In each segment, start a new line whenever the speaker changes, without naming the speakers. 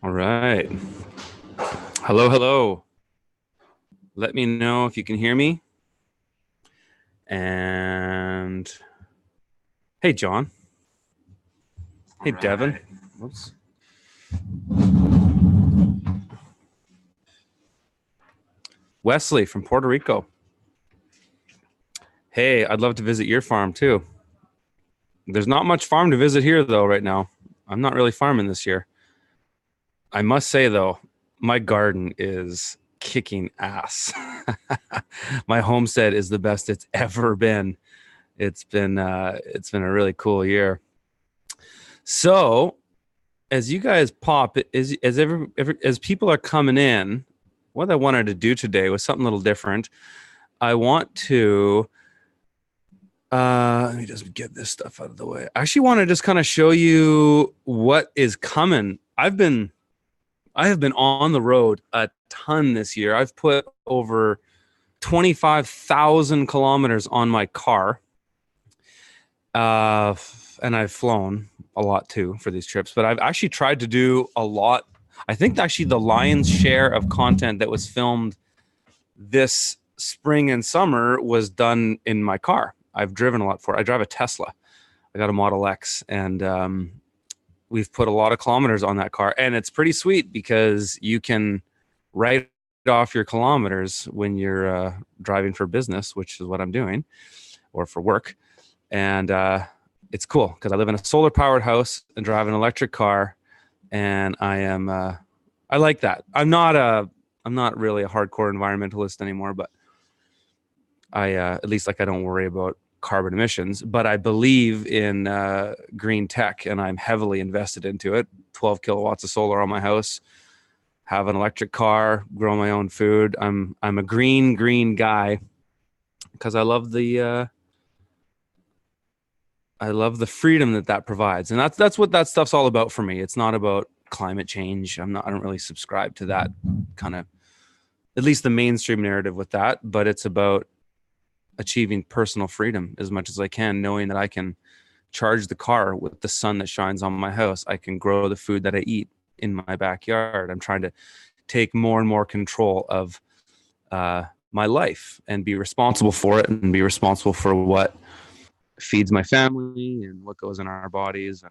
All right. Hello, hello. Let me know if you can hear me. And hey, John. Hey, Devin. Whoops. Wesley from Puerto Rico. Hey, I'd love to visit your farm too. There's not much farm to visit here though right now. I'm not really farming this year. I must say though, my garden is kicking ass. My homestead is the best it's ever been. It's been a really cool year. So, as you guys pop, as people are coming in, what I wanted to do today was something a little different. I want to let me just get this stuff out of the way. I actually want to just kind of show you what is coming. I have been on the road a ton this year. I've put over 25,000 kilometers on my car. And I've flown a lot too for these trips, but I've actually tried to do a lot. I think actually the lion's share of content that was filmed this spring and summer was done in my car. I've driven a lot for it. I drive a Tesla. I got a Model X, and we've put a lot of kilometers on that car, and it's pretty sweet because you can write off your kilometers when you're driving for business, which is what I'm doing, or for work. And it's cool because I live in a solar powered house and drive an electric car, and I like that. I'm not really a hardcore environmentalist anymore, but I at least I don't worry about carbon emissions. But I believe in green tech, and I'm heavily invested into it. 12 kilowatts of solar on my house, have an electric car, grow my own food. I'm a green guy because I love the freedom that provides. And that's what that stuff's all about for me. It's not about climate change. I don't really subscribe to that kind of, at least the mainstream narrative with that, but it's about achieving personal freedom as much as I can, knowing that I can charge the car with the sun that shines on my house. I can grow the food that I eat in my backyard. I'm trying to take more and more control of my life and be responsible for it, and be responsible for what feeds my family and what goes in our bodies.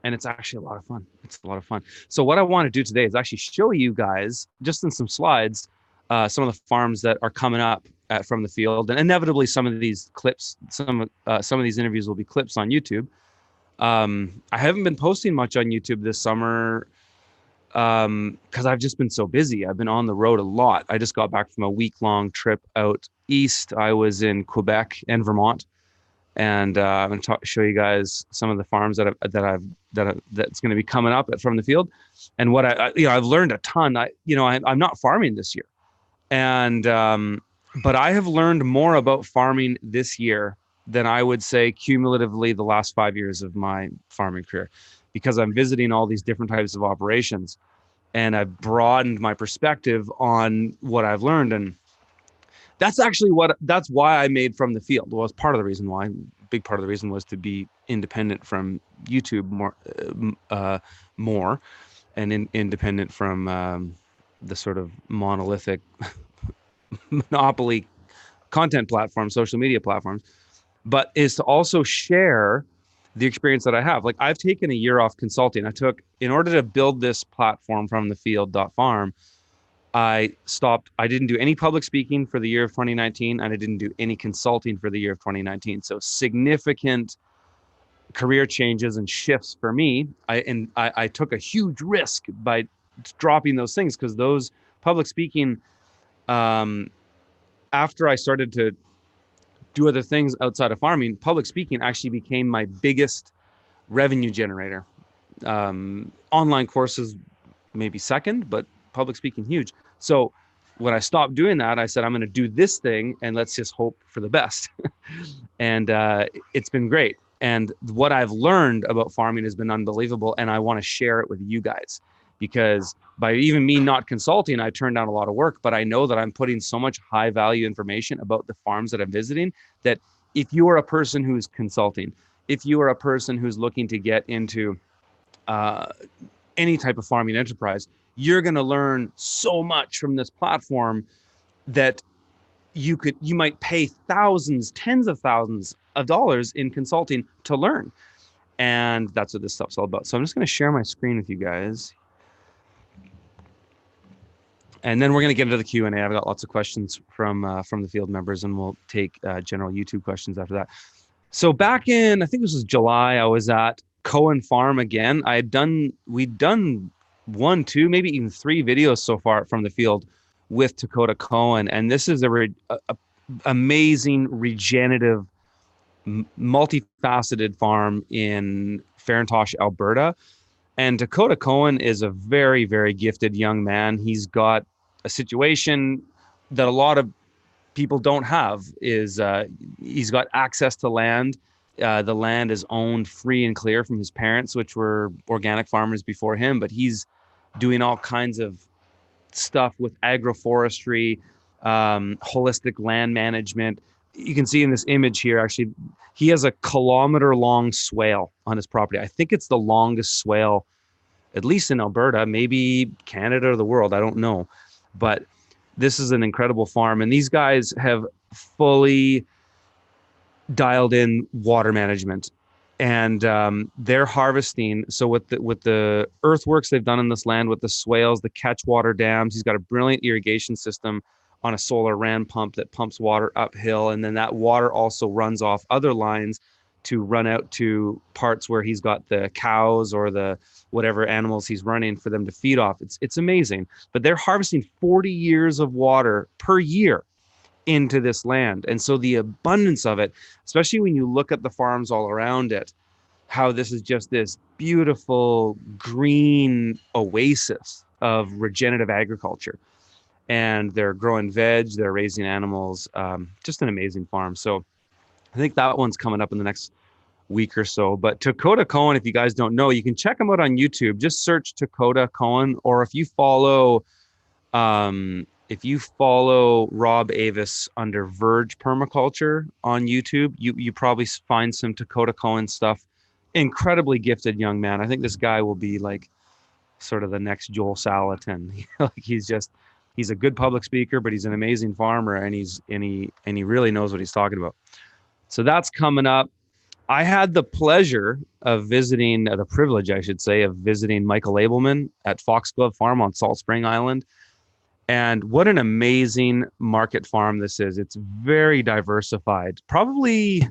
And it's actually a lot of fun. It's a lot of fun. So what I want to do today is actually show you guys, just in some slides, some of the farms that are coming up from the field. And inevitably, some of these clips, some of these interviews will be clips on YouTube. I haven't been posting much on YouTube this summer because I've just been so busy. I've been on the road a lot. I just got back from a week-long trip out east. I was in Quebec and Vermont. And I'm going to show you guys some of the farms that's going to be coming up from the field, and what I've learned a ton. I'm not farming this year, and but I have learned more about farming this year than I would say cumulatively the last 5 years of my farming career, because I'm visiting all these different types of operations, and I've broadened my perspective on what I've learned. And that's why I made From the Field. Well, it's part of the reason why. Big part of the reason was to be independent from YouTube more, and independent from the sort of monolithic monopoly content platforms, social media platforms, but is to also share the experience that I have. Like, I've taken a year off consulting. In order to build this platform, From the Field.farm, I stopped. I didn't do any public speaking for the year of 2019, and I didn't do any consulting for the year of 2019. So significant career changes and shifts for me. I took a huge risk by dropping those things, because those public speaking, after I started to do other things outside of farming, public speaking actually became my biggest revenue generator. Online courses maybe second, but public speaking huge. So when I stopped doing that, I said, I'm going to do this thing, and let's just hope for the best. And it's been great. And what I've learned about farming has been unbelievable, and I want to share it with you guys, because by even me not consulting, I turned down a lot of work, but I know that I'm putting so much high value information about the farms that I'm visiting, that if you are a person who's consulting, if you are a person who's looking to get into any type of farming enterprise, you're going to learn so much from this platform that you might pay thousands, tens of thousands of dollars in consulting to learn. And that's what this stuff's all about. So I'm just going to share my screen with you guys. And then we're going to get into the Q&A. I've got lots of questions from the field members, and we'll take general YouTube questions after that. So back in, I think this was July, I was at Cohen Farm again. We'd done 1, 2, maybe even 3 videos so far from the field with Dakota Cohen. And this is a amazing, regenerative, multifaceted farm in Farintosh, Alberta. And Dakota Cohen is a very, very gifted young man. He's got a situation that a lot of people don't have. Is he's got access to land. The land is owned free and clear from his parents, which were organic farmers before him, but he's doing all kinds of stuff with agroforestry, holistic land management. You can see in this image here, actually, he has a kilometer-long swale on his property. I think it's the longest swale, at least in Alberta, maybe Canada or the world, I don't know. But this is an incredible farm, and these guys have fully dialed in water management, and they're harvesting. So with the earthworks they've done in this land, with the swales, the catch water dams, he's got a brilliant irrigation system on a solar ran pump that pumps water uphill, and then that water also runs off other lines to run out to parts where he's got the cows or the whatever animals he's running for them to feed off. It's amazing. But they're harvesting 40 years of water per year into this land. And so the abundance of it, especially when you look at the farms all around it, how this is just this beautiful green oasis of regenerative agriculture. And they're growing veg, they're raising animals, just an amazing farm. So I think that one's coming up in the next week or so. But Dakota Cohen, if you guys don't know, you can check him out on YouTube. Just search Dakota Cohen, or if you follow Rob Avis under Verge Permaculture on YouTube, you probably find some Dakota Cohen stuff. Incredibly gifted young man. I think this guy will be like sort of the next Joel Salatin. Like he's a good public speaker, but he's an amazing farmer, and he really knows what he's talking about. So that's coming up. I had the pleasure of the privilege, I should say, of visiting Michael Abelman at Foxglove Farm on Salt Spring Island. And what an amazing market farm this is. It's very diversified. Probably,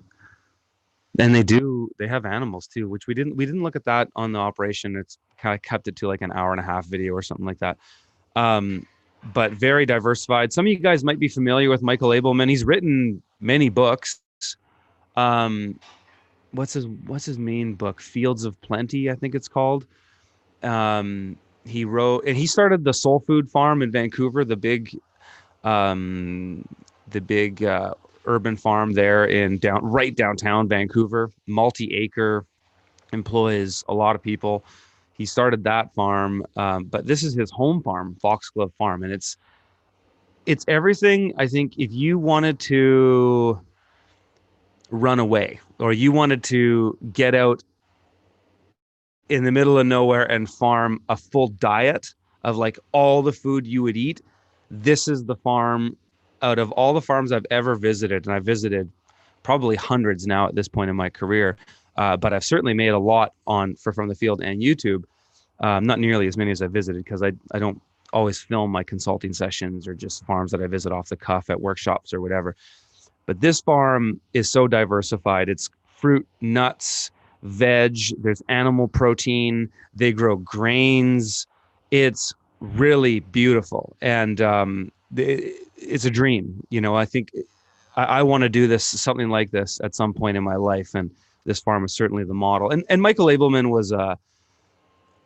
and they have animals too, which we didn't look at that on the operation. It's kind of kept it to like an hour and a half video or something like that. But very diversified. Some of you guys might be familiar with Michael Abelman. He's written many books. What's his main book? Fields of Plenty, I think it's called. He wrote, and he started the Soul Food Farm in Vancouver, the big urban farm there in right downtown Vancouver, multi-acre, employs a lot of people. He started that farm, but this is his home farm, Foxglove Farm, and it's everything. I think if you wanted to run away, or you wanted to get out in the middle of nowhere and farm a full diet of like all the food you would eat, this is the farm. Out of all the farms I've ever visited, and I've visited probably hundreds now at this point in my career, but I've certainly made a lot from the field and YouTube. Not nearly as many as I visited, because I don't always film my consulting sessions or just farms that I visit off the cuff at workshops or whatever. But this farm is so diversified. It's fruit, nuts, veg, there's animal protein, they grow grains. It's really beautiful. And it's a dream. I think I want to do something like this at some point in my life. And this farm is certainly the model. And Michael Abelman was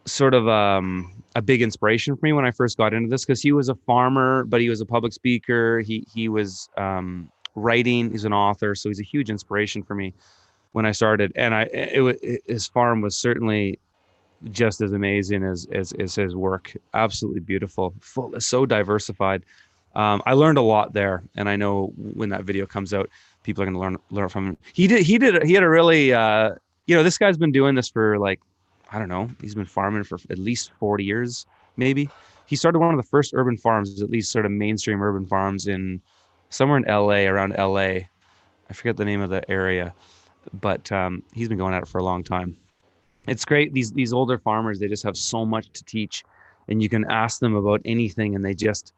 sort of a big inspiration for me when I first got into this, because he was a farmer, but he was a public speaker. He was writing. He's an author, so he's a huge inspiration for me when I started. And his farm was certainly just as amazing as his work. Absolutely beautiful, so diversified. I learned a lot there, and I know when that video comes out, people are going to learn from him. He had a really, this guy's been doing this for like I don't know, he's been farming for at least 40 years, maybe. He started one of the first urban farms, at least sort of mainstream urban farms in somewhere in LA, around LA. I forget the name of the area, but he's been going at it for a long time. It's great. These older farmers, they just have so much to teach, and you can ask them about anything, and they just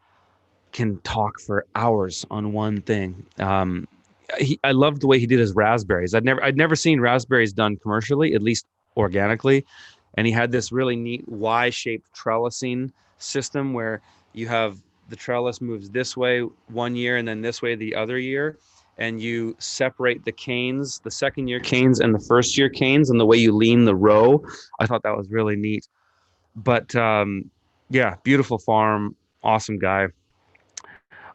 can talk for hours on one thing. I loved the way he did his raspberries. I'd never seen raspberries done commercially, at least organically, and he had this really neat Y-shaped trellising system where you have the trellis moves this way one year and then this way the other year, and you separate the canes, the second year canes and the first year canes, and the way you lean the row. I thought that was really neat. But yeah, beautiful farm, awesome guy.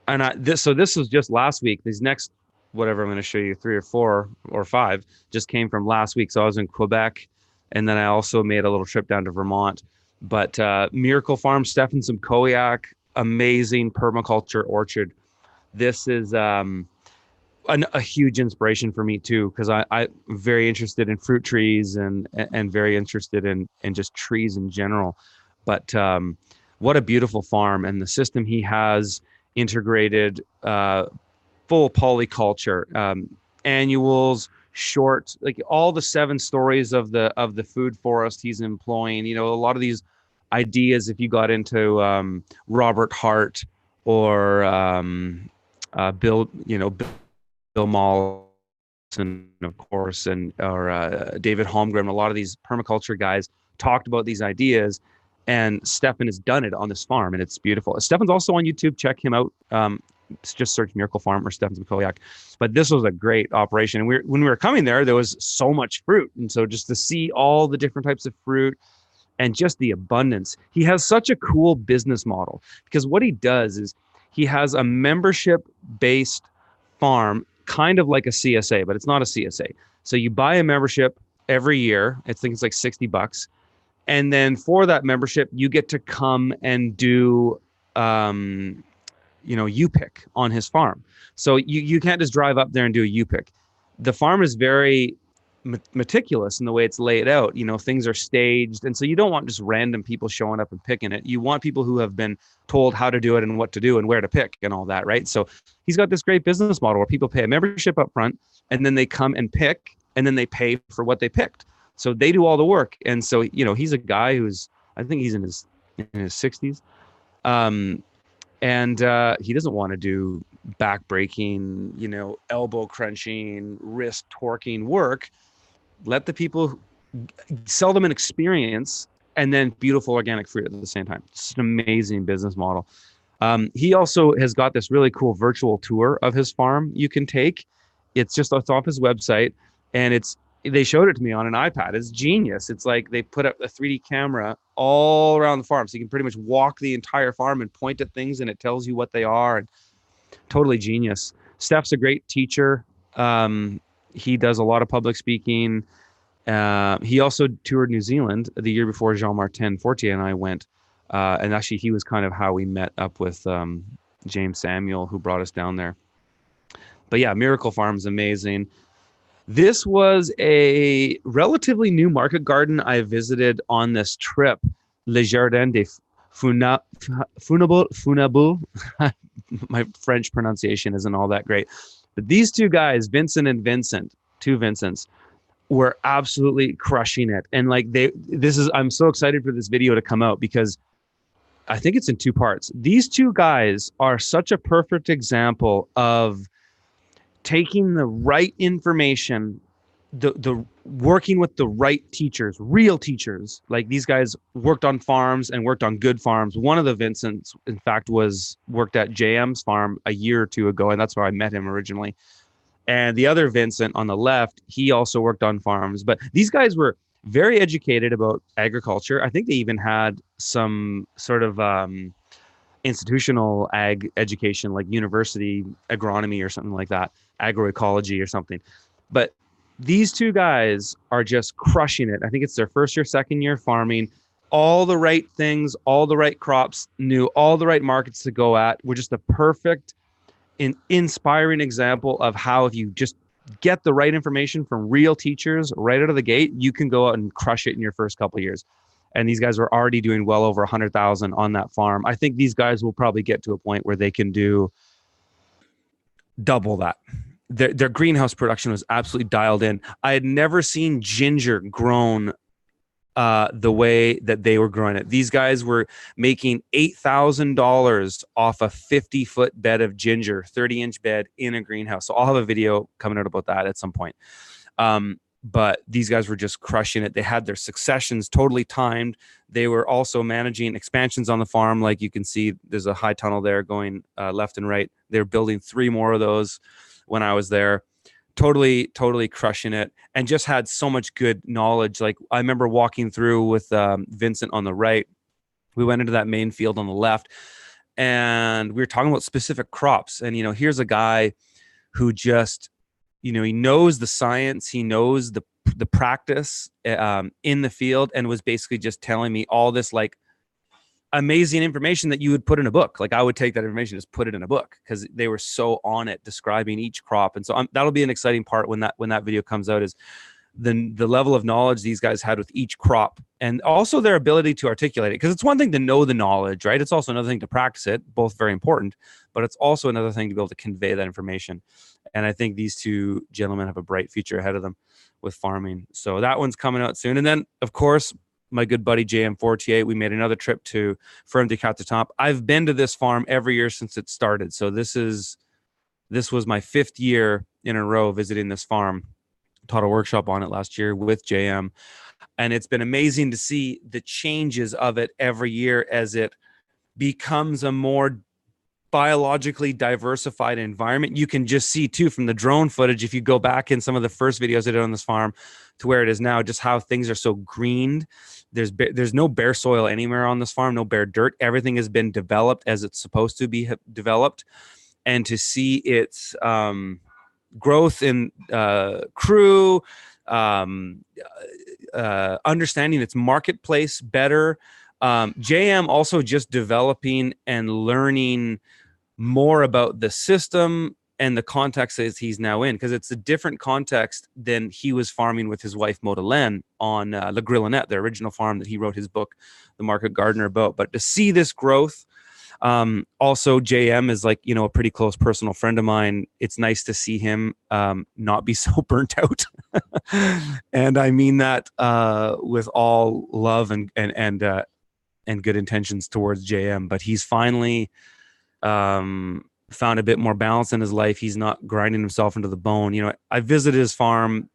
And this was just last week. These next whatever I'm going to show you, 3 or 4 or 5, just came from last week. So I was in Quebec, and then I also made a little trip down to Vermont. But Miracle Farm, Stephenson Koyak, amazing permaculture orchard. This is a huge inspiration for me too, because I'm very interested in fruit trees and very interested in just trees in general. But what a beautiful farm, and the system he has integrated, full polyculture, annuals, short, like all the 7 stories of the food forest he's employing. You know, a lot of these ideas, if you got into Robert Hart or Bill, Bill Mollison, of course, and or David Holmgren, a lot of these permaculture guys talked about these ideas, and Stefan has done it on this farm, and it's beautiful. Stefan's also on YouTube. Check him out. Just search Miracle Farm or Stephenson Koyak. But this was a great operation. And when we were coming there was so much fruit, and so just to see all the different types of fruit and just the abundance. He has such a cool business model, because what he does is he has a membership-based farm, kind of like a CSA, but it's not a CSA. So you buy a membership every year. I think it's like $60. And then for that membership, you get to come and do, U-pick on his farm. So you can't just drive up there and do a U-pick. The farm is very meticulous in the way it's laid out. You know, things are staged. And so you don't want just random people showing up and picking it. You want people who have been told how to do it and what to do and where to pick and all that, right? So he's got this great business model where people pay a membership up front, and then they come and pick, and then they pay for what they picked. So they do all the work. And so, he's a guy who's, I think he's in his 60s. And he doesn't want to do back-breaking, elbow crunching, wrist torquing work. Let the people sell them an experience, and then beautiful organic fruit at the same time. It's an amazing business model. He also has got this really cool virtual tour of his farm you can take. It's off his website, and they showed it to me on an iPad. It's genius. It's like they put up a 3D camera all around the farm, so you can pretty much walk the entire farm and point at things, and it tells you what they are. And totally genius. Steph's a great teacher. He does a lot of public speaking. He also toured New Zealand the year before Jean-Martin Fortier and I went. And actually, he was kind of how we met up with James Samuel, who brought us down there. But yeah, Miracle Farm is amazing. This was a relatively new market garden I visited on this trip, Le Jardin des Funables. My French pronunciation isn't all that great. But these two guys, Vincent and Vincent, two Vincents, were absolutely crushing it. And I'm so excited for this video to come out, because I think it's in 2 parts. These two guys are such a perfect example of taking the right information, the working with the right teachers, real teachers. Like, these guys worked on farms and worked on good farms. One of the Vincents, in fact, worked at JM's farm a year or 2 ago, and that's where I met him originally. And the other Vincent on the left, he also worked on farms. But these guys were very educated about agriculture. I think they even had some sort of institutional ag education, like university agronomy or something like that, agroecology or something. But these two guys are just crushing it. I think it's their first year, second year farming, all the right things, all the right crops, knew all the right markets to go at. We're just a perfect, inspiring example of how, if you just get the right information from real teachers right out of the gate, you can go out and crush it in your first couple of years. And these guys were already doing well over 100,000 on that farm. I think these guys will probably get to a point where they can do double that. Their greenhouse production was absolutely dialed in. I had never seen ginger grown the way that they were growing it. These guys were making $8,000 off a 50-foot bed of ginger, 30-inch bed in a greenhouse. So I'll have a video coming out about that at some point. But these guys were just crushing it. They had their successions totally timed. They were also managing expansions on the farm. Like you can see, there's a high tunnel there going left and right. They're building 3 more of those when I was there. Totally crushing it, and just had so much good knowledge. Like I remember walking through with Vincent on the right. We went into that main field on the left, and we were talking about specific crops. And, here's a guy who just, he knows the science, he knows the practice in the field, and was basically just telling me all this like amazing information that you would put in a book. Like I would take that information, just put it in a book, because they were so on it describing each crop. And so that'll be an exciting part when that video comes out, is the level of knowledge these guys had with each crop, and also their ability to articulate it. Because it's one thing to know the knowledge, right? It's also another thing to practice it, both very important, but it's also another thing to be able to convey that information. And I think these 2 gentlemen have a bright future ahead of them with farming. So that one's coming out soon. And then, of course, my good buddy JM48, we made another trip to Ferme de Quatre-Temps. I've been to this farm every year since it started. So this was my 5th year in a row visiting this farm. Taught a workshop on it last year with JM. And it's been amazing to see the changes of it every year as it becomes a more biologically diversified environment. You can just see too from the drone footage, if you go back in some of the first videos I did on this farm to where it is now, just how things are so greened. There's no bare soil anywhere on this farm, no bare dirt. Everything has been developed as it's supposed to be developed. And to see its growth in crew, understanding its marketplace better. JM also just developing and learning more about the system and the context that he's now in, because it's a different context than he was farming with his wife Madeleine on La Grillinette, the original farm that he wrote his book, The Market Gardener, about. But to see this growth, also JM is like, a pretty close personal friend of mine. It's nice to see him not be so burnt out. And I mean that with all love and good intentions towards JM, but he's finally found a bit more balance in his life. He's not grinding himself into the bone. I visited his farm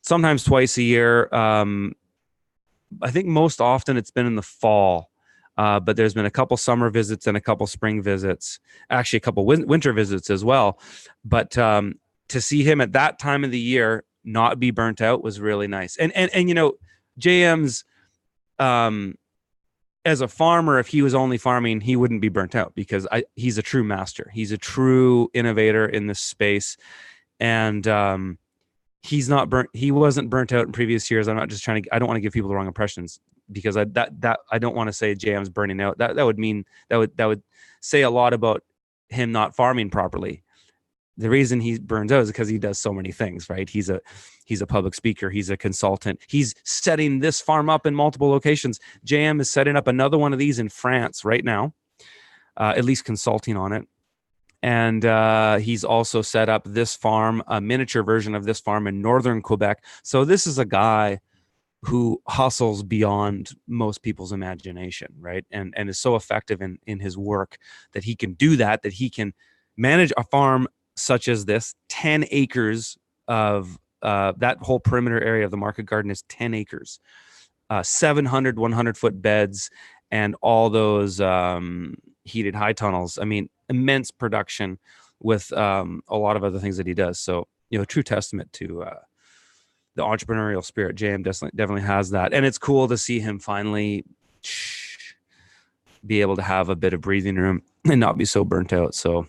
sometimes twice a year. I think most often it's been in the fall, but there's been a couple summer visits and a couple spring visits, actually a couple winter visits as well. But to see him at that time of the year not be burnt out was really nice. And JM's as a farmer, if he was only farming, he wouldn't be burnt out, because he's a true master. He's a true innovator in this space. And he's not burnt. He wasn't burnt out in previous years. I'm not just I don't want to give people the wrong impressions, because I don't want to say JM's burning out. That would say a lot about him not farming properly. The reason he burns out is because he does so many things, right? He's a public speaker. He's a consultant. He's setting this farm up in multiple locations. JM is setting up another one of these in France right now, at least consulting on it. And he's also set up this farm, a miniature version of this farm in northern Quebec. So this is a guy who hustles beyond most people's imagination, right? And is so effective in his work that he can do that he can manage a farm such as this, 10 acres of that whole perimeter area of the market garden is 10 acres, 700 100-foot beds, and all those heated high tunnels. I mean, immense production with a lot of other things that he does. So, true testament to the entrepreneurial spirit. JM definitely has that. And it's cool to see him finally be able to have a bit of breathing room and not be so burnt out. So,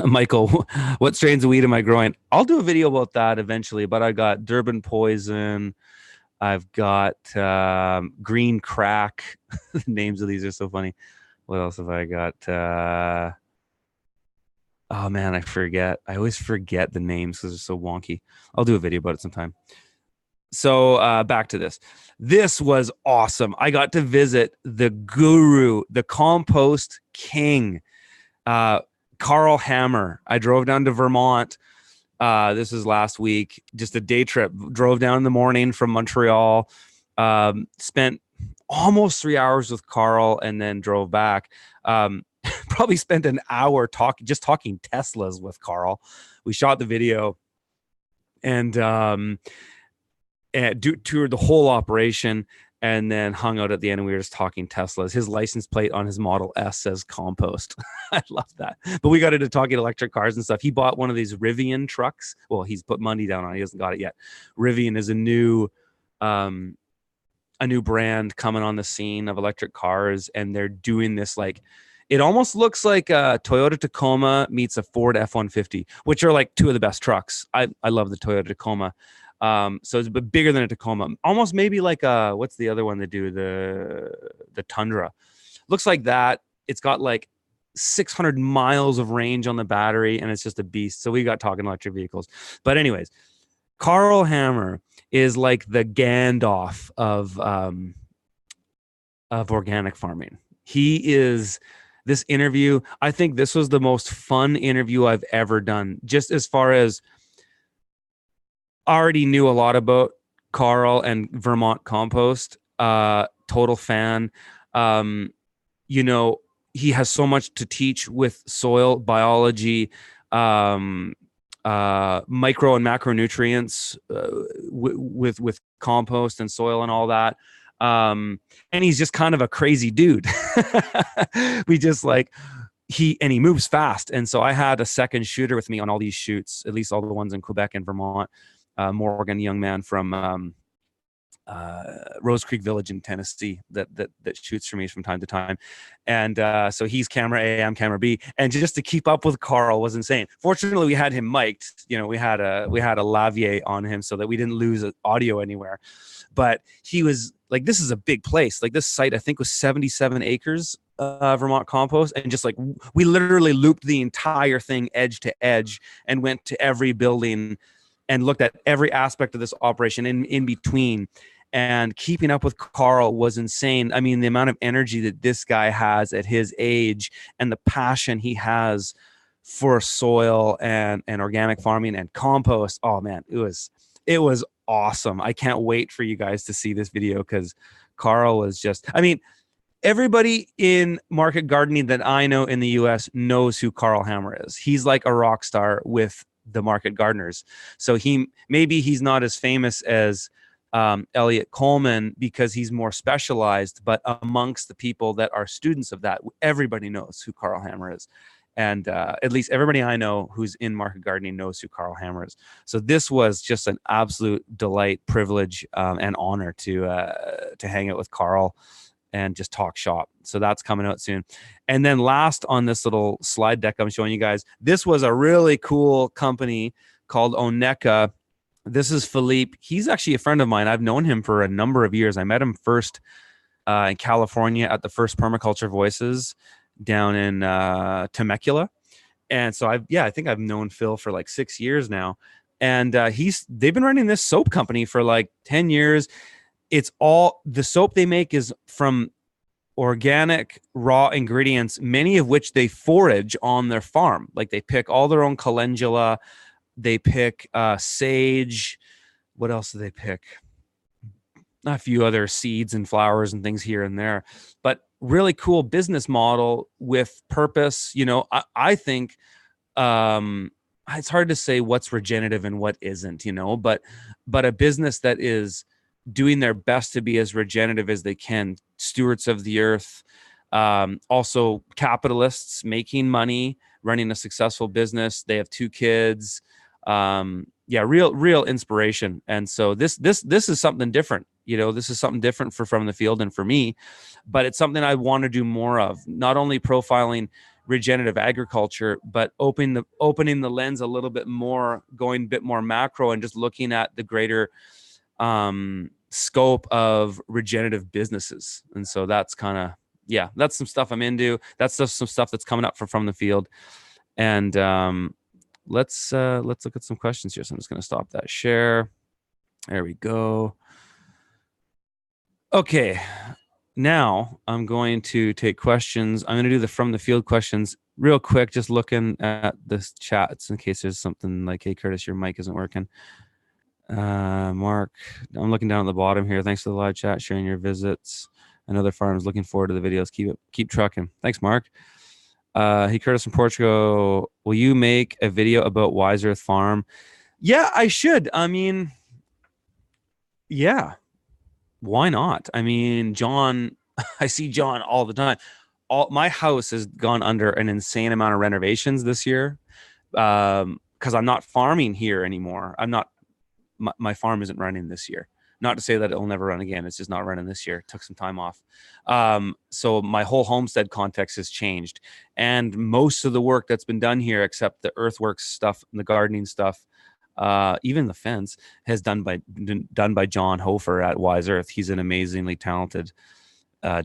Michael, what strains of weed am I growing? I'll do a video about that eventually, but I got Durban Poison. I've got Green Crack. The names of these are so funny. What else have I got? Oh man, I always forget the names because they're so wonky. I'll do a video about it sometime. So back to this. This was awesome. I got to visit the guru, the compost king, uh, Carl Hammer. I drove down to Vermont. This is last week, just a day trip. Drove down in the morning from Montreal, spent almost 3 hours with Carl, and then drove back. Probably spent an hour talking Teslas with Carl. We shot the video and toured the whole operation, and then hung out at the end, and we were just talking Teslas. His license plate on his Model S says compost. I love that. But we got into talking electric cars and stuff. He bought one of these Rivian trucks. Well, he's put money down on it. He hasn't got it yet. Rivian is a new brand coming on the scene of electric cars, and they're doing this like, it almost looks like a Toyota Tacoma meets a Ford F-150, which are like two of the best trucks. I love the Toyota Tacoma. So it's a bit bigger than a Tacoma, almost maybe like what's the other one they do? The Tundra. Looks like that. It's got like 600 miles of range on the battery, and it's just a beast. So we got talking electric vehicles. But anyways, Carl Hammer is like the Gandalf of organic farming. He is. This interview, I think this was the most fun interview I've ever done. Just as far as, already knew a lot about Carl and Vermont compost. Total fan. You know, he has so much to teach with soil biology, micro and macronutrients, with compost and soil and all that. And he's just kind of a crazy dude. We just like, he moves fast. And so I had a second shooter with me on all these shoots, at least all the ones in Quebec and Vermont. Morgan, young man from Rose Creek Village in Tennessee that shoots for me from time to time. And so he's camera A, I'm camera B. And just to keep up with Carl was insane. Fortunately, we had him mic'd. You know, we had a lavier on him so that we didn't lose audio anywhere. But he was like, this is a big place. Like, this site, I think, was 77 acres, Vermont compost. And just like, we literally looped the entire thing edge to edge and went to every building and looked at every aspect of this operation in between. And keeping up with Carl was insane. I mean, the amount of energy that this guy has at his age and the passion he has for soil and organic farming and compost. Oh man, it was awesome. I can't wait for you guys to see this video, because Carl was just, I mean, everybody in market gardening that I know in the US knows who Carl Hammer is. He's like a rock star with the market gardeners. So he's not as famous as Elliot Coleman because he's more specialized, but amongst the people that are students of that, everybody knows who Carl Hammer is. And at least everybody I know who's in market gardening knows who Carl Hammer is. So this was just an absolute delight, privilege, and honor to hang out with Carl and just talk shop. So that's coming out soon. And then last on this little slide deck I'm showing you guys, this was a really cool company called Oneka. This is Philippe. He's actually a friend of mine. I've known him for a number of years. I met him first in California at the first Permaculture Voices down in Temecula. And so I think I've known Phil for like 6 years now. And they've been running this soap company for like 10 years. It's all, the soap they make is from organic raw ingredients, many of which they forage on their farm. Like they pick all their own calendula. They pick sage. What else do they pick? A few other seeds and flowers and things here and there, but really cool business model with purpose. You know, I think it's hard to say what's regenerative and what isn't, you know, but a business that is doing their best to be as regenerative as they can, stewards of the earth, also capitalists making money, running a successful business. They have 2 kids. Real inspiration. And so this is something different. You know, this is something different for From the Field and for me, but it's something I want to do more of, not only profiling regenerative agriculture, but opening the lens a little bit more, going a bit more macro and just looking at the greater scope of regenerative businesses. And so that's kind of, that's some stuff I'm into. That's just some stuff that's coming up From the Field. And let's look at some questions here. So I'm just going to stop that share. There we go. Okay. Now I'm going to take questions. I'm going to do the from the field questions real quick, just looking at this chats in case there's something like, hey, Curtis, your mic isn't working. Mark, I'm looking down at the bottom here. Thanks for the live chat, sharing your visits. Another farmers looking forward to the videos. Keep trucking. Thanks, Mark. Hey, Curtis from Portugal, will you make a video about Wise Earth Farm? Yeah, I should. I mean, yeah, why not? I mean, John, I see John all the time. My house has gone under an insane amount of renovations this year because I'm not farming here anymore. I'm not. My farm isn't running this year. Not to say that it'll never run again. It's just not running this year. Took some time off. So my whole homestead context has changed. And most of the work that's been done here, except the earthworks stuff and the gardening stuff, even the fence, has done by John Hofer at Wise Earth. He's an amazingly talented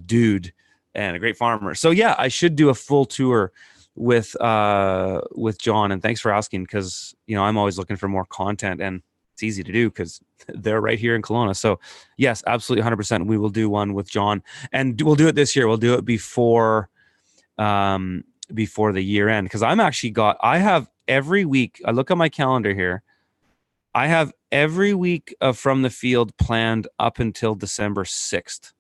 dude and a great farmer. So yeah, I should do a full tour with John. And thanks for asking, because I'm always looking for more content, and it's easy to do because they're right here in Kelowna. So yes, absolutely 100%. We will do one with John, and we'll do it this year. We'll do it before the year end. Cause I have every week, I look at my calendar here. I have every week of From the Field planned up until December 6th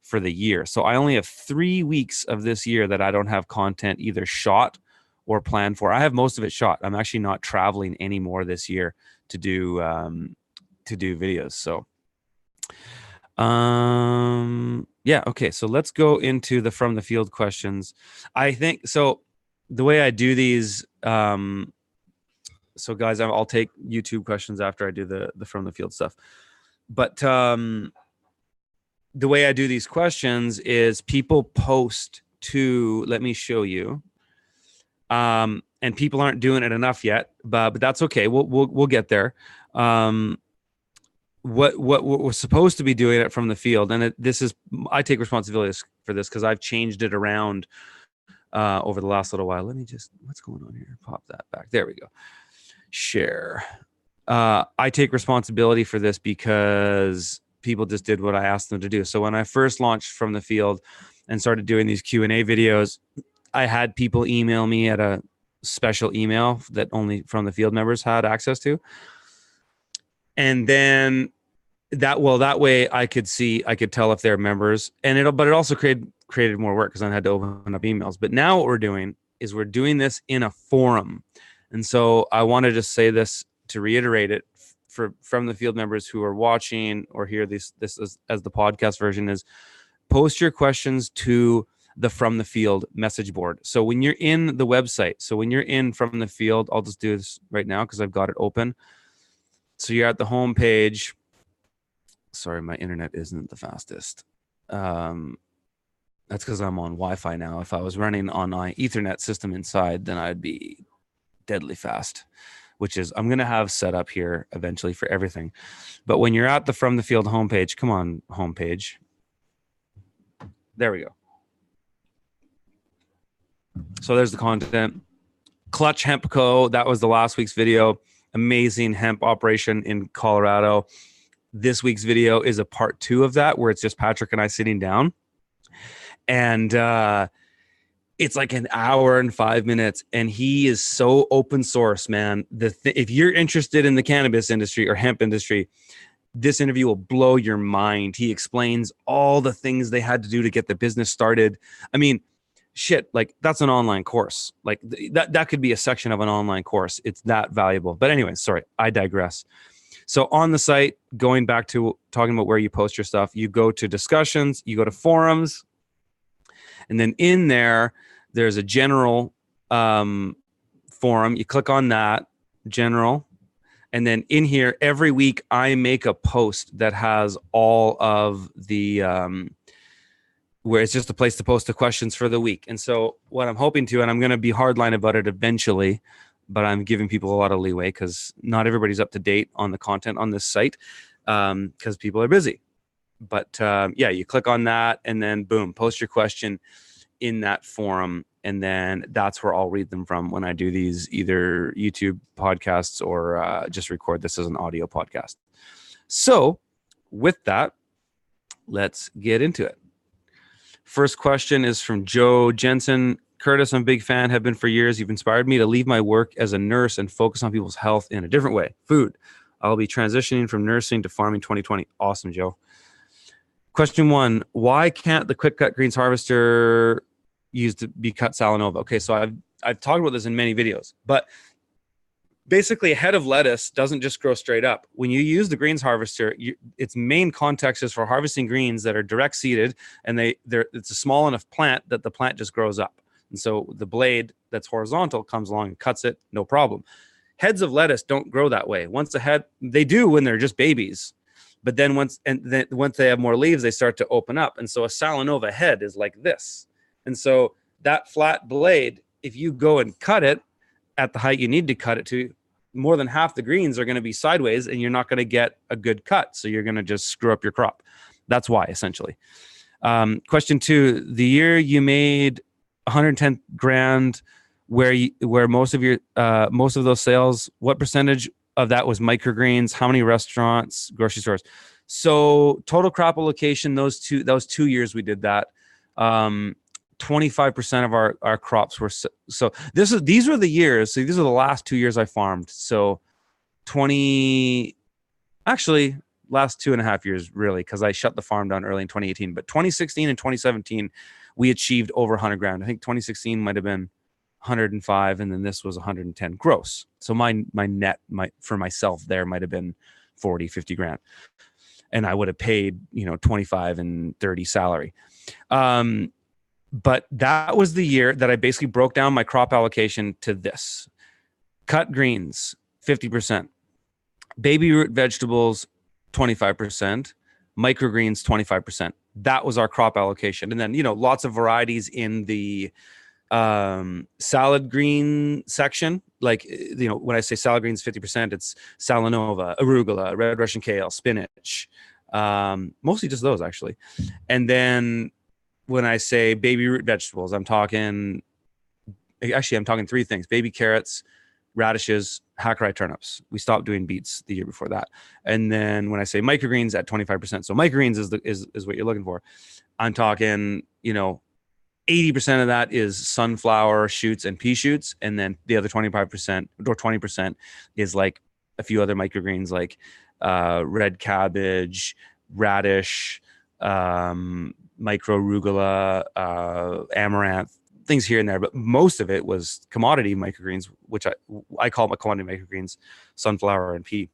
for the year. So I only have 3 weeks of this year that I don't have content either shot or planned for. I have most of it shot. I'm actually not traveling anymore this year to do videos. So yeah, okay, so let's go into the From the Field questions. I think so the way I do these, so guys, I'll take YouTube questions after I do the From the Field stuff, but the way I do these questions is people post to, let me show you, and people aren't doing it enough yet, but that's okay. We'll get there. What we're supposed to be doing it From the Field, and I take responsibility for this because I've changed it around over the last little while. Let me just, what's going on here? Pop that back. There we go. Share. I take responsibility for this because people just did what I asked them to do. So when I first launched From the Field and started doing these Q&A videos, I had people email me at a special email that only From the Field members had access to. And then that way I could tell if they're members, and but it also created more work because I had to open up emails. But now what we're doing is we're doing this in a forum. And so I want to just say this to reiterate it for From the Field members who are watching or hear this as the podcast version is, post your questions to the From the Field message board. So when you're in the website, so when you're in From the Field, I'll just do this right now because I've got it open. So you're at the home page. Sorry, my internet isn't the fastest. That's because I'm on Wi-Fi now. If I was running on my Ethernet system inside, then I'd be deadly fast, which is I'm going to have set up here eventually for everything. But when you're at the From the Field homepage, come on, homepage. There we go. So there's the content. Clutch Hemp Co. That was the last week's video. Amazing hemp operation in Colorado. This week's video is a part 2 of that, where it's just Patrick and I sitting down. And it's like an hour and 5 minutes. And he is so open source, man. If you're interested in the cannabis industry or hemp industry, this interview will blow your mind. He explains all the things they had to do to get the business started. I mean, shit, like that's an online course. Like that could be a section of an online course. It's that valuable. But anyway, sorry, I digress. So on the site, going back to talking about where you post your stuff, you go to discussions, you go to forums, and then in there's a general forum. You click on that, general. And then in here, every week, I make a post that has all of the, where it's just a place to post the questions for the week. And so what I'm hoping to, and I'm going to be hardline about it eventually, but I'm giving people a lot of leeway because not everybody's up to date on the content on this site because people are busy. But yeah, you click on that and then boom, post your question in that forum. and then that's where I'll read them from when I do these either YouTube podcasts or just record this as an audio podcast. So with that, let's get into it. First question is from Joe Jensen. Curtis, I'm a big fan, have been for years. You've inspired me to leave my work as a nurse and focus on people's health in a different way. Food. I'll be transitioning from nursing to farming 2020. Awesome, Joe. Question 1, why can't the quick cut greens harvester used to be cut Salanova? Okay, so I've talked about this in many videos, but basically a head of lettuce doesn't just grow straight up. When you use the greens harvester, its main context is for harvesting greens that are direct seeded, and it's a small enough plant that the plant just grows up. And so the blade that's horizontal comes along and cuts it, no problem. Heads of lettuce don't grow that way. Once a head, they do when they're just babies. But then once they have more leaves, they start to open up. And so a Salanova head is like this. And so that flat blade, if you go and cut it at the height you need to cut it to, more than half the greens are going to be sideways and you're not going to get a good cut. So you're going to just screw up your crop. That's why, essentially. Question 2, the year you made 110 grand, where most of those sales, what percentage of that was microgreens? How many restaurants, grocery stores? So total crop allocation, those two years we did that. 25% of our crops were so these were the years. So these are the last 2 years I farmed. So last 2.5 years really, because I shut the farm down early in 2018. But 2016 and 2017, we achieved over 100 grand. I think 2016 might have been 105, and then this was 110 gross. So my net for myself there might have been 40, 50 grand. And I would have paid, 25 and 30 salary. But that was the year that I basically broke down my crop allocation to this. Cut greens, 50%. Baby root vegetables, 25%. Microgreens, 25%. That was our crop allocation. And then, lots of varieties in the salad green section. Like, when I say salad greens 50%, it's Salanova, arugula, red Russian kale, spinach, mostly just those actually. And then when I say baby root vegetables, I'm talking 3 things: baby carrots, radishes, Hackeri turnips. We stopped doing beets the year before that. And then when I say microgreens at 25%, so microgreens is what you're looking for. I'm talking, 80% of that is sunflower shoots and pea shoots. And then the other 25% or 20% is like a few other microgreens like red cabbage, radish, micro arugula, amaranth, things here and there. But most of it was commodity microgreens, which I call my commodity microgreens, sunflower and pea.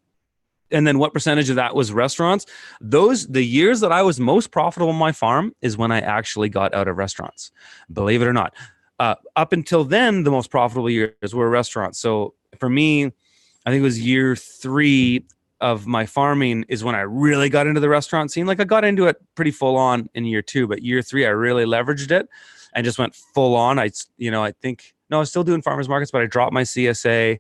And then what percentage of that was restaurants? The years that I was most profitable on my farm is when I actually got out of restaurants, believe it or not. Up until then, the most profitable years were restaurants. So for me, I think it was year 3 of my farming is when I really got into the restaurant scene. Like I got into it pretty full on in year 2, but year 3, I really leveraged it and just went full on. I was still doing farmers markets, but I dropped my CSA.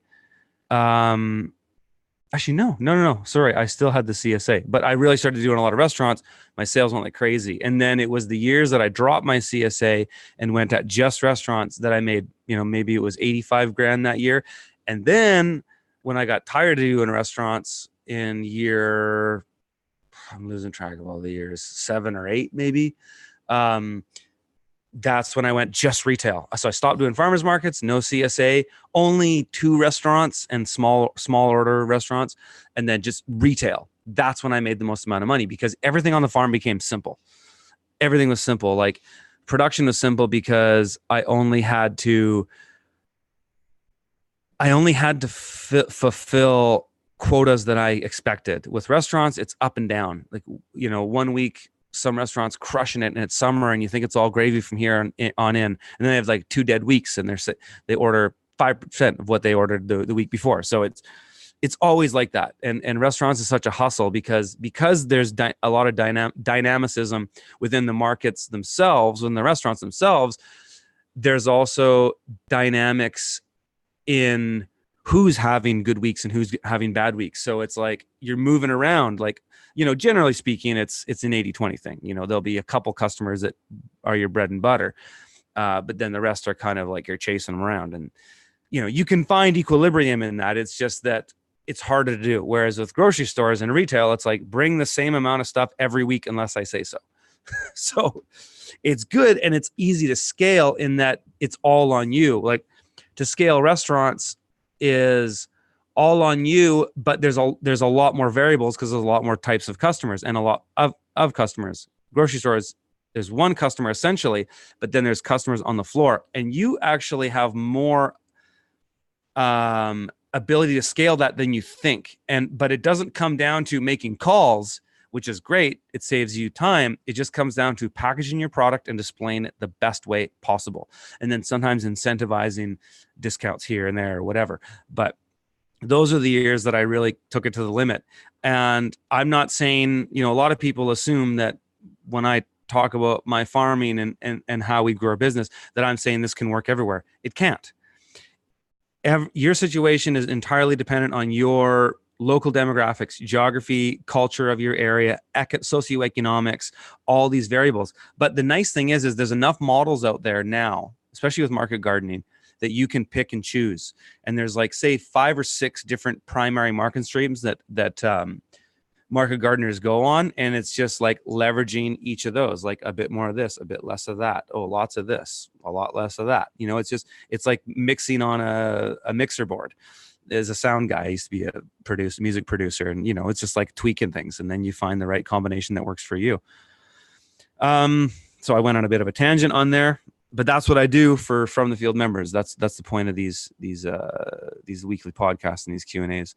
Actually, no. Sorry. I still had the CSA, but I really started doing a lot of restaurants. My sales went like crazy. And then it was the years that I dropped my CSA and went at just restaurants that I made, maybe it was 85 grand that year. And then when I got tired of doing restaurants in year, I'm losing track of all the years, 7 or 8, maybe. That's when I went just retail. So I stopped doing farmers markets, no CSA, only 2 restaurants and small order restaurants, and then just retail. That's when I made the most amount of money because everything on the farm became simple. Everything was simple. Like production was simple because I only had to fulfill quotas that I expected. With restaurants, it's up and down. Like, 1 week, some restaurants crushing it and it's summer and you think it's all gravy from here on in. And then they have like 2 dead weeks and they order 5% of what they ordered the week before. So it's always like that. And restaurants is such a hustle because there's a lot of dynamicism within the markets themselves, within the restaurants themselves. There's also dynamics in who's having good weeks and who's having bad weeks. So it's like you're moving around. Like, generally speaking, it's an 80-20 thing. There'll be a couple customers that are your bread and butter. But then the rest are kind of like you're chasing them around, and you can find equilibrium in that. It's just that it's harder to do. Whereas with grocery stores and retail, it's like bring the same amount of stuff every week unless I say so. So it's good and it's easy to scale in that it's all on you. Like to scale restaurants is all on you, but there's a lot more variables because there's a lot more types of customers and a lot of customers. Grocery stores, there's one customer essentially, but then there's customers on the floor, and you actually have more ability to scale that than you think. But it doesn't come down to making calls, which is great. It saves you time. It just comes down to packaging your product and displaying it the best way possible. And then sometimes incentivizing discounts here and there or whatever. But those are the years that I really took it to the limit. And I'm not saying, a lot of people assume that when I talk about my farming and how we grow our business, that I'm saying this can work everywhere. It can't. Your situation is entirely dependent on your local demographics, geography, culture of your area, socioeconomics, all these variables. But the nice thing is there's enough models out there now, especially with market gardening, that you can pick and choose. And there's like, say, 5 or 6 different primary market streams that market gardeners go on. And it's just like leveraging each of those, like a bit more of this, a bit less of that. Oh, lots of this, a lot less of that. It's like mixing on a mixer board. As a sound guy, I used to be a music producer, and it's just like tweaking things, and then you find the right combination that works for you. So I went on a bit of a tangent on there, but that's what I do for From the Field members. That's the point of these weekly podcasts and these Q&As.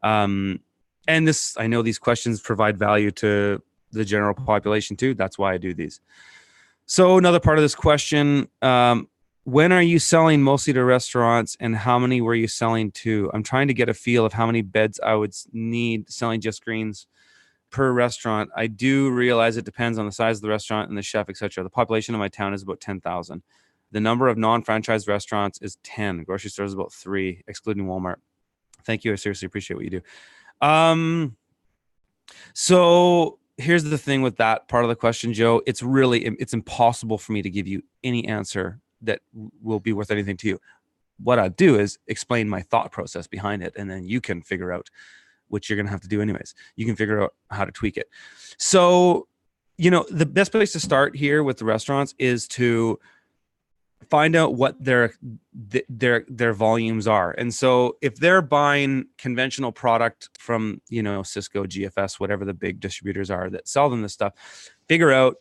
And this, I know these questions provide value to the general population too. That's why I do these. So another part of this question, when are you selling mostly to restaurants, and how many were you selling to? I'm trying to get a feel of how many beds I would need selling just greens per restaurant. I do realize it depends on the size of the restaurant and the chef, etc. The population of my town is about 10,000. The number of non-franchised restaurants is 10. Grocery stores is about 3, excluding Walmart. Thank you. I seriously appreciate what you do. So here's the thing with that part of the question, Joe. It's impossible for me to give you any answer that will be worth anything to you. What I'll do is explain my thought process behind it, and then you can figure out, which you're going to have to do anyways. You can figure out how to tweak it. So, the best place to start here with the restaurants is to find out what their volumes are. And so if they're buying conventional product from, Cisco, GFS, whatever the big distributors are that sell them this stuff, figure out,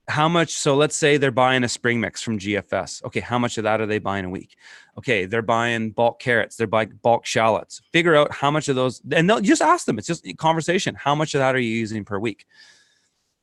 how much. So let's say they're buying a spring mix from GFS. Okay, how much of that are they buying a week? Okay, they're buying bulk carrots. They're buying bulk shallots. Figure out how much of those, and they'll just ask them. It's just a conversation. How much of that are you using per week?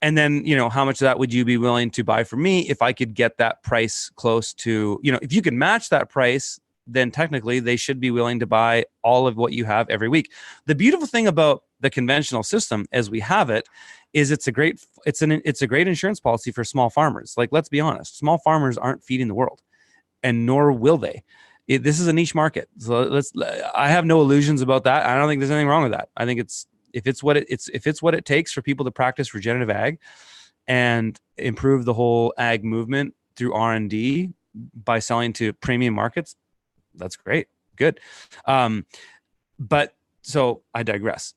And then, how much of that would you be willing to buy from me if I could get that price close to, if you can match that price, then technically they should be willing to buy all of what you have every week. The beautiful thing about the conventional system as we have it is it's a great insurance policy for small farmers. Like, let's be honest, small farmers aren't feeding the world, and nor will they. This is a niche market. So I have no illusions about that. I don't think there's anything wrong with that. I think if it's what it takes for people to practice regenerative ag and improve the whole ag movement through R&D by selling to premium markets, that's great. Good. But so I digress.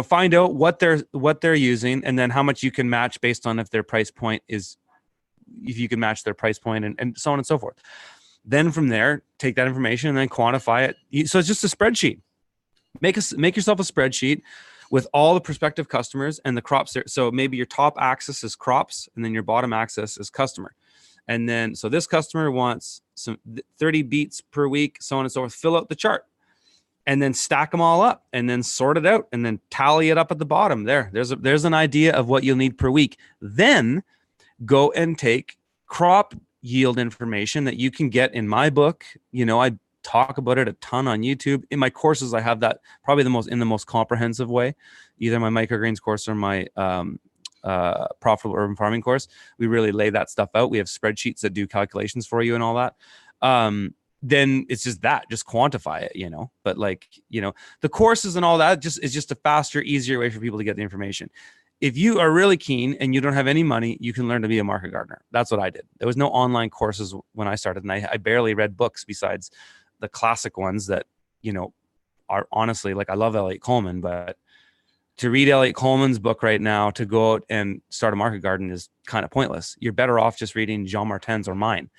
Find out what they're using, and then how much you can match based on if you can match their price point, and so on and so forth. Then from there, take that information and then quantify it. So it's just a spreadsheet. Make yourself a spreadsheet with all the prospective customers and the crops there. So maybe your top axis is crops, and then your bottom axis is customer. And then, so this customer wants some 30 beets per week, so on and so forth. Fill out the chart, and then stack them all up, and then sort it out, and then tally it up at the bottom. There's an idea of what you'll need per week. Then go and take crop yield information that you can get in my book. I talk about it a ton on YouTube. In my courses, I have that probably in the most comprehensive way, either my microgreens course or my profitable urban farming course. We really lay that stuff out. We have spreadsheets that do calculations for you and all that. Then it's just quantify it, but the courses and all that is just a faster, easier way for people to get the information. if you are really keen and you don't have any money, you can learn to be a market gardener. That's what I did. There was no online courses when I started, and I barely read books besides the classic ones that, you know, are honestly, like, I love Elliot Coleman, but to read Elliot Coleman's book right now to go out and start a market garden is kind of pointless. You're better off just reading Jean Martin's or mine,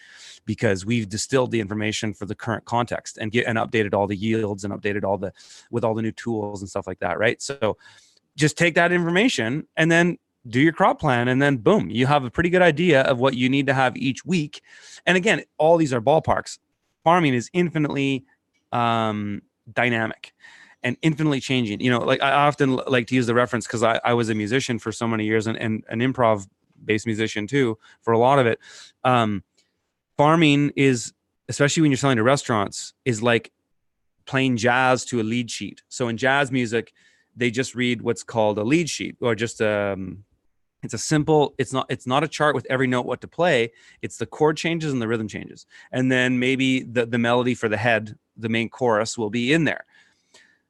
because we've distilled the information for the current context and updated all the yields and updated with all the new tools and stuff like that, right? So just take that information and then do your crop plan, and then boom, you have a pretty good idea of what you need to have each week. And again, all these are ballparks. Farming is infinitely dynamic and infinitely changing. You know, like, I often like to use the reference, because I was a musician for so many years, and an improv based musician too for a lot of it. Farming is, especially when you're selling to restaurants, is like playing jazz to a lead sheet. So in jazz music, they just read what's called a lead sheet, or just it's a simple, it's not a chart with every note what to play. It's the chord changes and the rhythm changes. And then maybe the melody for the head, the main chorus, will be in there.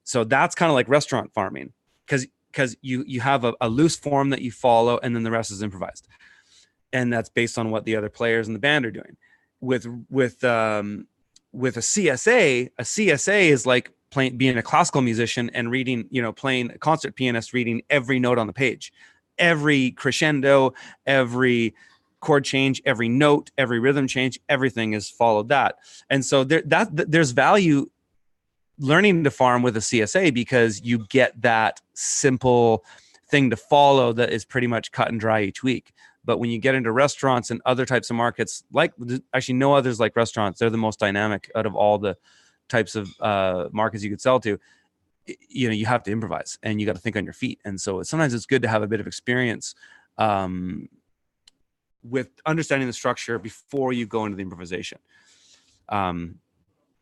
So that's kind of like restaurant farming, because you have a loose form that you follow, and then the rest is improvised. And that's based on what the other players in the band are doing. With a CSA is like being a classical musician and reading, you know, playing a concert pianist, reading every note on the page, every crescendo, every chord change, every note, every rhythm change, everything is followed that. And so there's value learning to farm with a CSA, because you get that simple thing to follow that is pretty much cut and dry each week. But when you get into restaurants and other types of markets, like, actually no others like restaurants, they're the most dynamic out of all the types of markets you could sell to. You know, you have to improvise and you got to think on your feet. And so sometimes it's good to have a bit of experience with understanding the structure before you go into the improvisation.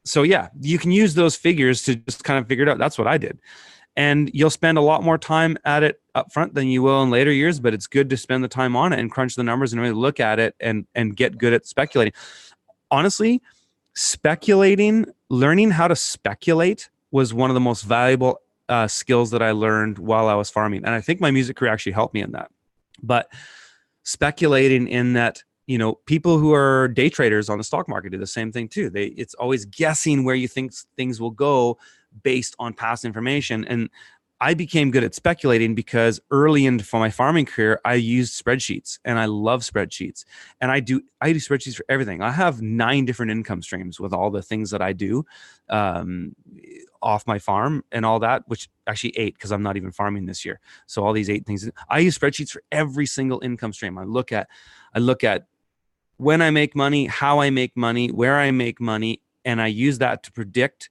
So yeah, you can use those figures to just kind of figure it out. That's what I did. And you'll spend a lot more time at it up front than you will in later years, but it's good to spend the time on it and crunch the numbers and really look at it and get good at speculating. Honestly, learning how to speculate was one of the most valuable skills that I learned while I was farming. And I think my music career actually helped me in that. But speculating in that, you know, people who are day traders on the stock market do the same thing too. It's always guessing where you think things will go based on past information. And I became good at speculating because early into my farming career, I used spreadsheets, and I love spreadsheets. And I do spreadsheets for everything. I have 9 different income streams with all the things that I do off my farm and all that, which actually 8, because I'm not even farming this year. So all these 8 things, I use spreadsheets for every single income stream. I look at when I make money, how I make money, where I make money, and I use that to predict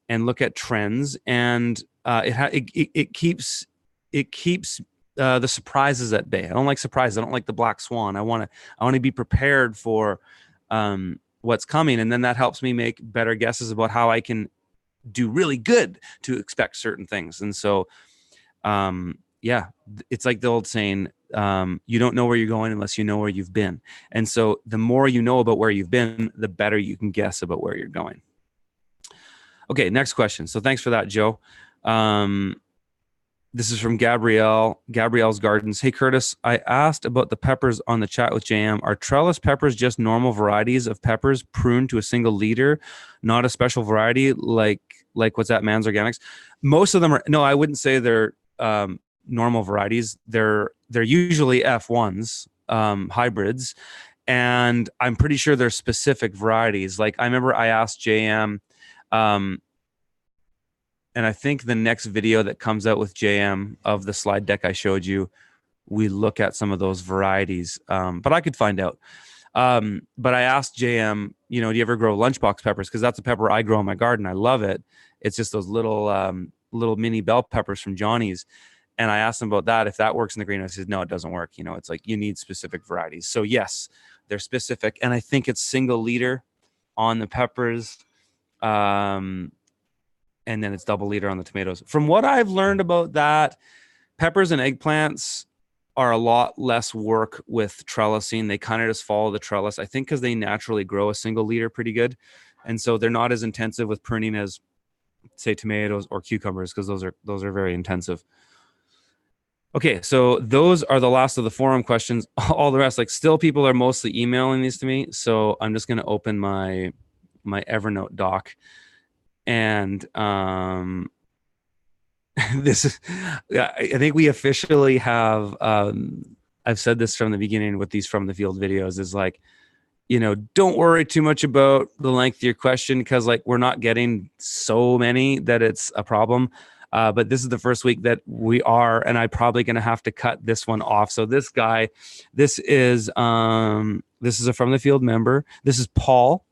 and look at trends. And it keeps the surprises at bay. I don't like surprises. I don't like the black swan. I want to be prepared for what's coming, and then that helps me make better guesses about how I can do really good to expect certain things. And so, yeah, it's like the old saying, you don't know where you're going unless you know where you've been. And so the more you know about where you've been, the better you can guess about where you're going. Okay, next question. So thanks for that, Joe. This is from Gabrielle's Gardens. Hey, Curtis, I asked about the peppers on the chat with JM. Are trellis peppers just normal varieties of peppers pruned to a single leader, not a special variety like what's at Man's Organics? Most of them are, no, I wouldn't say they're normal varieties. They're usually F1s, hybrids, and I'm pretty sure they're specific varieties. Like, I remember I asked JM, and I think the next video that comes out with JM of the slide deck I showed you, we look at some of those varieties, but I could find out. But I asked JM, you know, do you ever grow lunchbox peppers? Because that's a pepper I grow in my garden. I love it. It's just those little mini bell peppers from Johnny's. And I asked him about that, if that works in the greenhouse. He said, no, it doesn't work. You know, it's like you need specific varieties. So yes, they're specific. And I think it's single leader on the peppers. And then it's double leader on the tomatoes. From what I've learned about that, peppers and eggplants are a lot less work with trellising. They kind of just follow the trellis, I think, because they naturally grow a single leader pretty good. And so they're not as intensive with pruning as, say, tomatoes or cucumbers, because those are very intensive. Okay, so those are the last of the forum questions. All the rest, like, still people are mostly emailing these to me. So I'm just going to open my Evernote doc, and this is, I think we officially have. I've said this from the beginning with these from the field videos. Is like, don't worry too much about the length of your question, because like we're not getting so many that it's a problem. But this is the first week that we are, and I'm probably going to have to cut this one off. So this guy, this is a from the field member. This is Paul,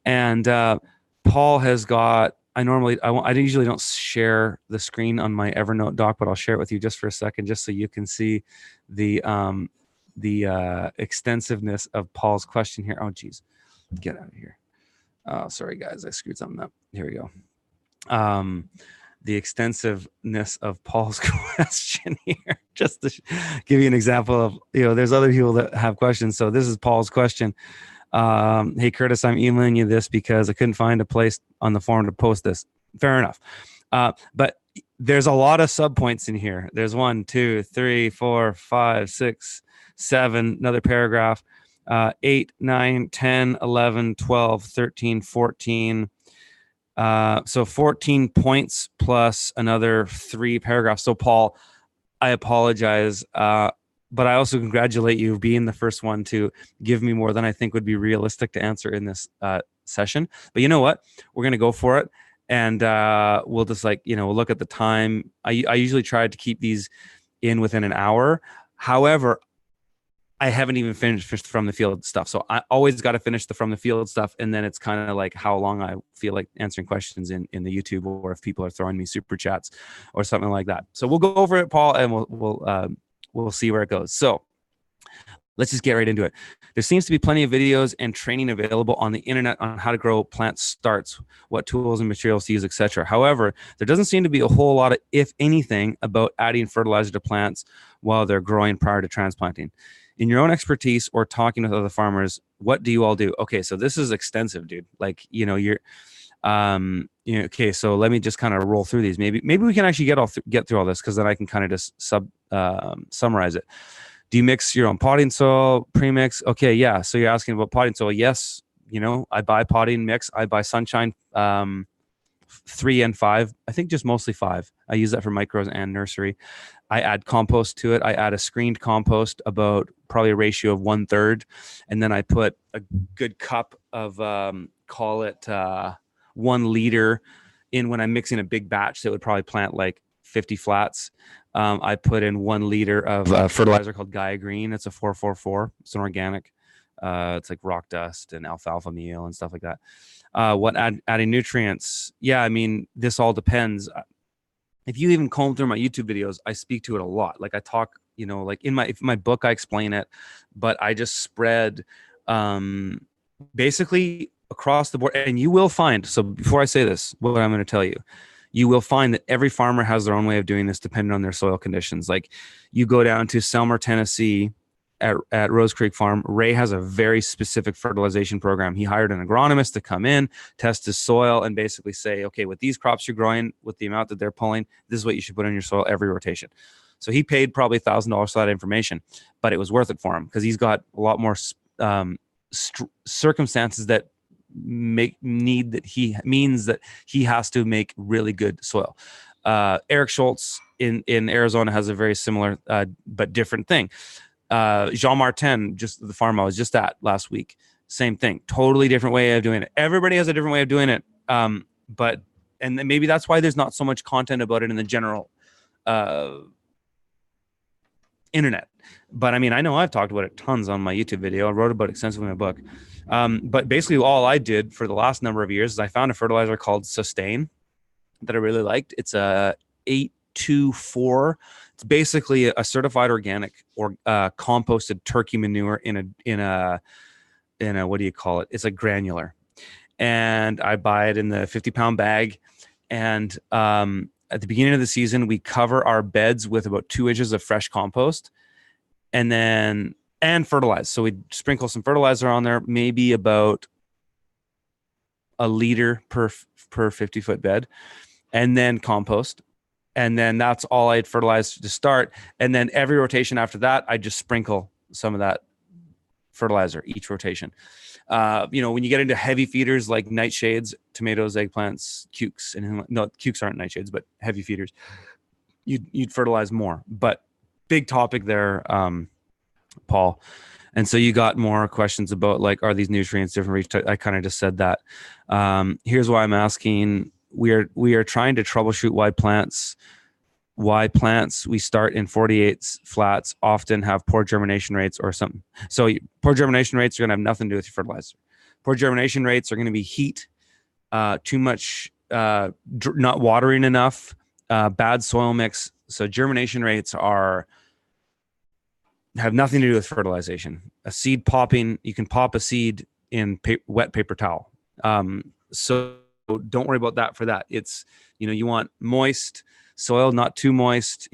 and Paul has got. I usually don't share the screen on my Evernote doc, but I'll share it with you just for a second, just so you can see the extensiveness of Paul's question here. Oh, geez, get out of here. Oh, sorry, guys, I screwed something up. Here we go. The extensiveness of Paul's question here, just to give you an example of, there's other people that have questions. So this is Paul's question. Hey, Curtis, I'm emailing you this because I couldn't find a place on the forum to post this. Fair enough. But there's a lot of subpoints in here. There's 1, 2, 3, 4, 5, 6, 7, another paragraph, 8, 9, 10, 11, 12, 13, 14. So 14 points plus another 3 paragraphs. So Paul, I apologize. But I also congratulate you being the first one to give me more than I think would be realistic to answer in this session. But you know what? We're going to go for it. And we'll just we'll look at the time. I usually try to keep these in within an hour. However, I haven't even finished from the field stuff. So I always got to finish the from the field stuff. And then it's kind of like how long I feel like answering questions in the YouTube, or if people are throwing me super chats or something like that. So we'll go over it, Paul, and we'll see where it goes. So let's just get right into it. There seems to be plenty of videos and training available on the internet on how to grow plant starts, what tools and materials to use, etc. However, there doesn't seem to be a whole lot of, if anything, about adding fertilizer to plants while they're growing prior to transplanting. In your own expertise or talking with other farmers, what do you all do? Okay, so this is extensive, dude. Like, you're okay, so let me just kind of roll through these. Maybe we can actually get through all this, because then I can kind of just summarize it. Do you mix your own potting soil, premix? Okay, yeah. So you're asking about potting soil. Yes, I buy potting mix. I buy Sunshine 3 and 5. I think just mostly 5. I use that for micros and nursery. I add compost to it. I add a screened compost, about probably a ratio of 1/3, and then I put a good cup of call it 1 liter in when I'm mixing a big batch that would probably plant like 50 flats. I put in 1 liter of fertilizer called Gaia Green. It's a 444. It's an organic. It's like rock dust and alfalfa meal and stuff like that. Adding nutrients? Yeah, I mean, this all depends. If you even comb through my YouTube videos, I speak to it a lot. Like I talk, like in my book, I explain it, but I just spread basically across the board. And you will find, so before I say this, what I'm going to tell you, you will find that every farmer has their own way of doing this depending on their soil conditions. Like you go down to Selmer, Tennessee, at Rose Creek Farm, Ray has a very specific fertilization program. He hired an agronomist to come in, test his soil, and basically say, okay, with these crops you're growing, with the amount that they're pulling, this is what you should put in your soil every rotation. So he paid probably $1,000 for that information, but it was worth it for him because he's got a lot more circumstances that means that he has to make really good soil. Eric Schultz in Arizona has a very similar but different thing. Jean Martin, just the farm I was just at last week, same thing, totally different way of doing it. Everybody has a different way of doing it. But maybe that's why there's not so much content about it in the general internet. But I mean, I know I've talked about it tons on my YouTube video. I wrote about it extensively in my book. But basically all I did for the last number of years is I found a fertilizer called Sustain that I really liked. It's a 824. It's basically a certified organic or composted turkey manure in a what do you call it? It's a granular, and I buy it in the 50-pound bag. And at the beginning of the season, we cover our beds with about 2 inches of fresh compost, and fertilize. So we sprinkle some fertilizer on there, maybe about a liter per 50-foot bed, and then compost. And then that's all I'd fertilize to start. And then every rotation after that, I just sprinkle some of that fertilizer each rotation. When you get into heavy feeders like nightshades, tomatoes, eggplants, cukes, and no, cukes aren't nightshades, but heavy feeders, you'd fertilize more. But big topic there, Paul. And so you got more questions about like, are these nutrients different? I kind of just said that. Here's why I'm asking. We are trying to troubleshoot why plants we start in 48 flats often have poor germination rates or something. So poor germination rates are going to have nothing to do with your fertilizer. Poor germination rates are going to be heat, too much, not watering enough, bad soil mix. So germination rates have nothing to do with fertilization. A seed popping, you can pop a seed in wet paper towel. So don't worry about that for that. It's, you want moist soil, not too moist,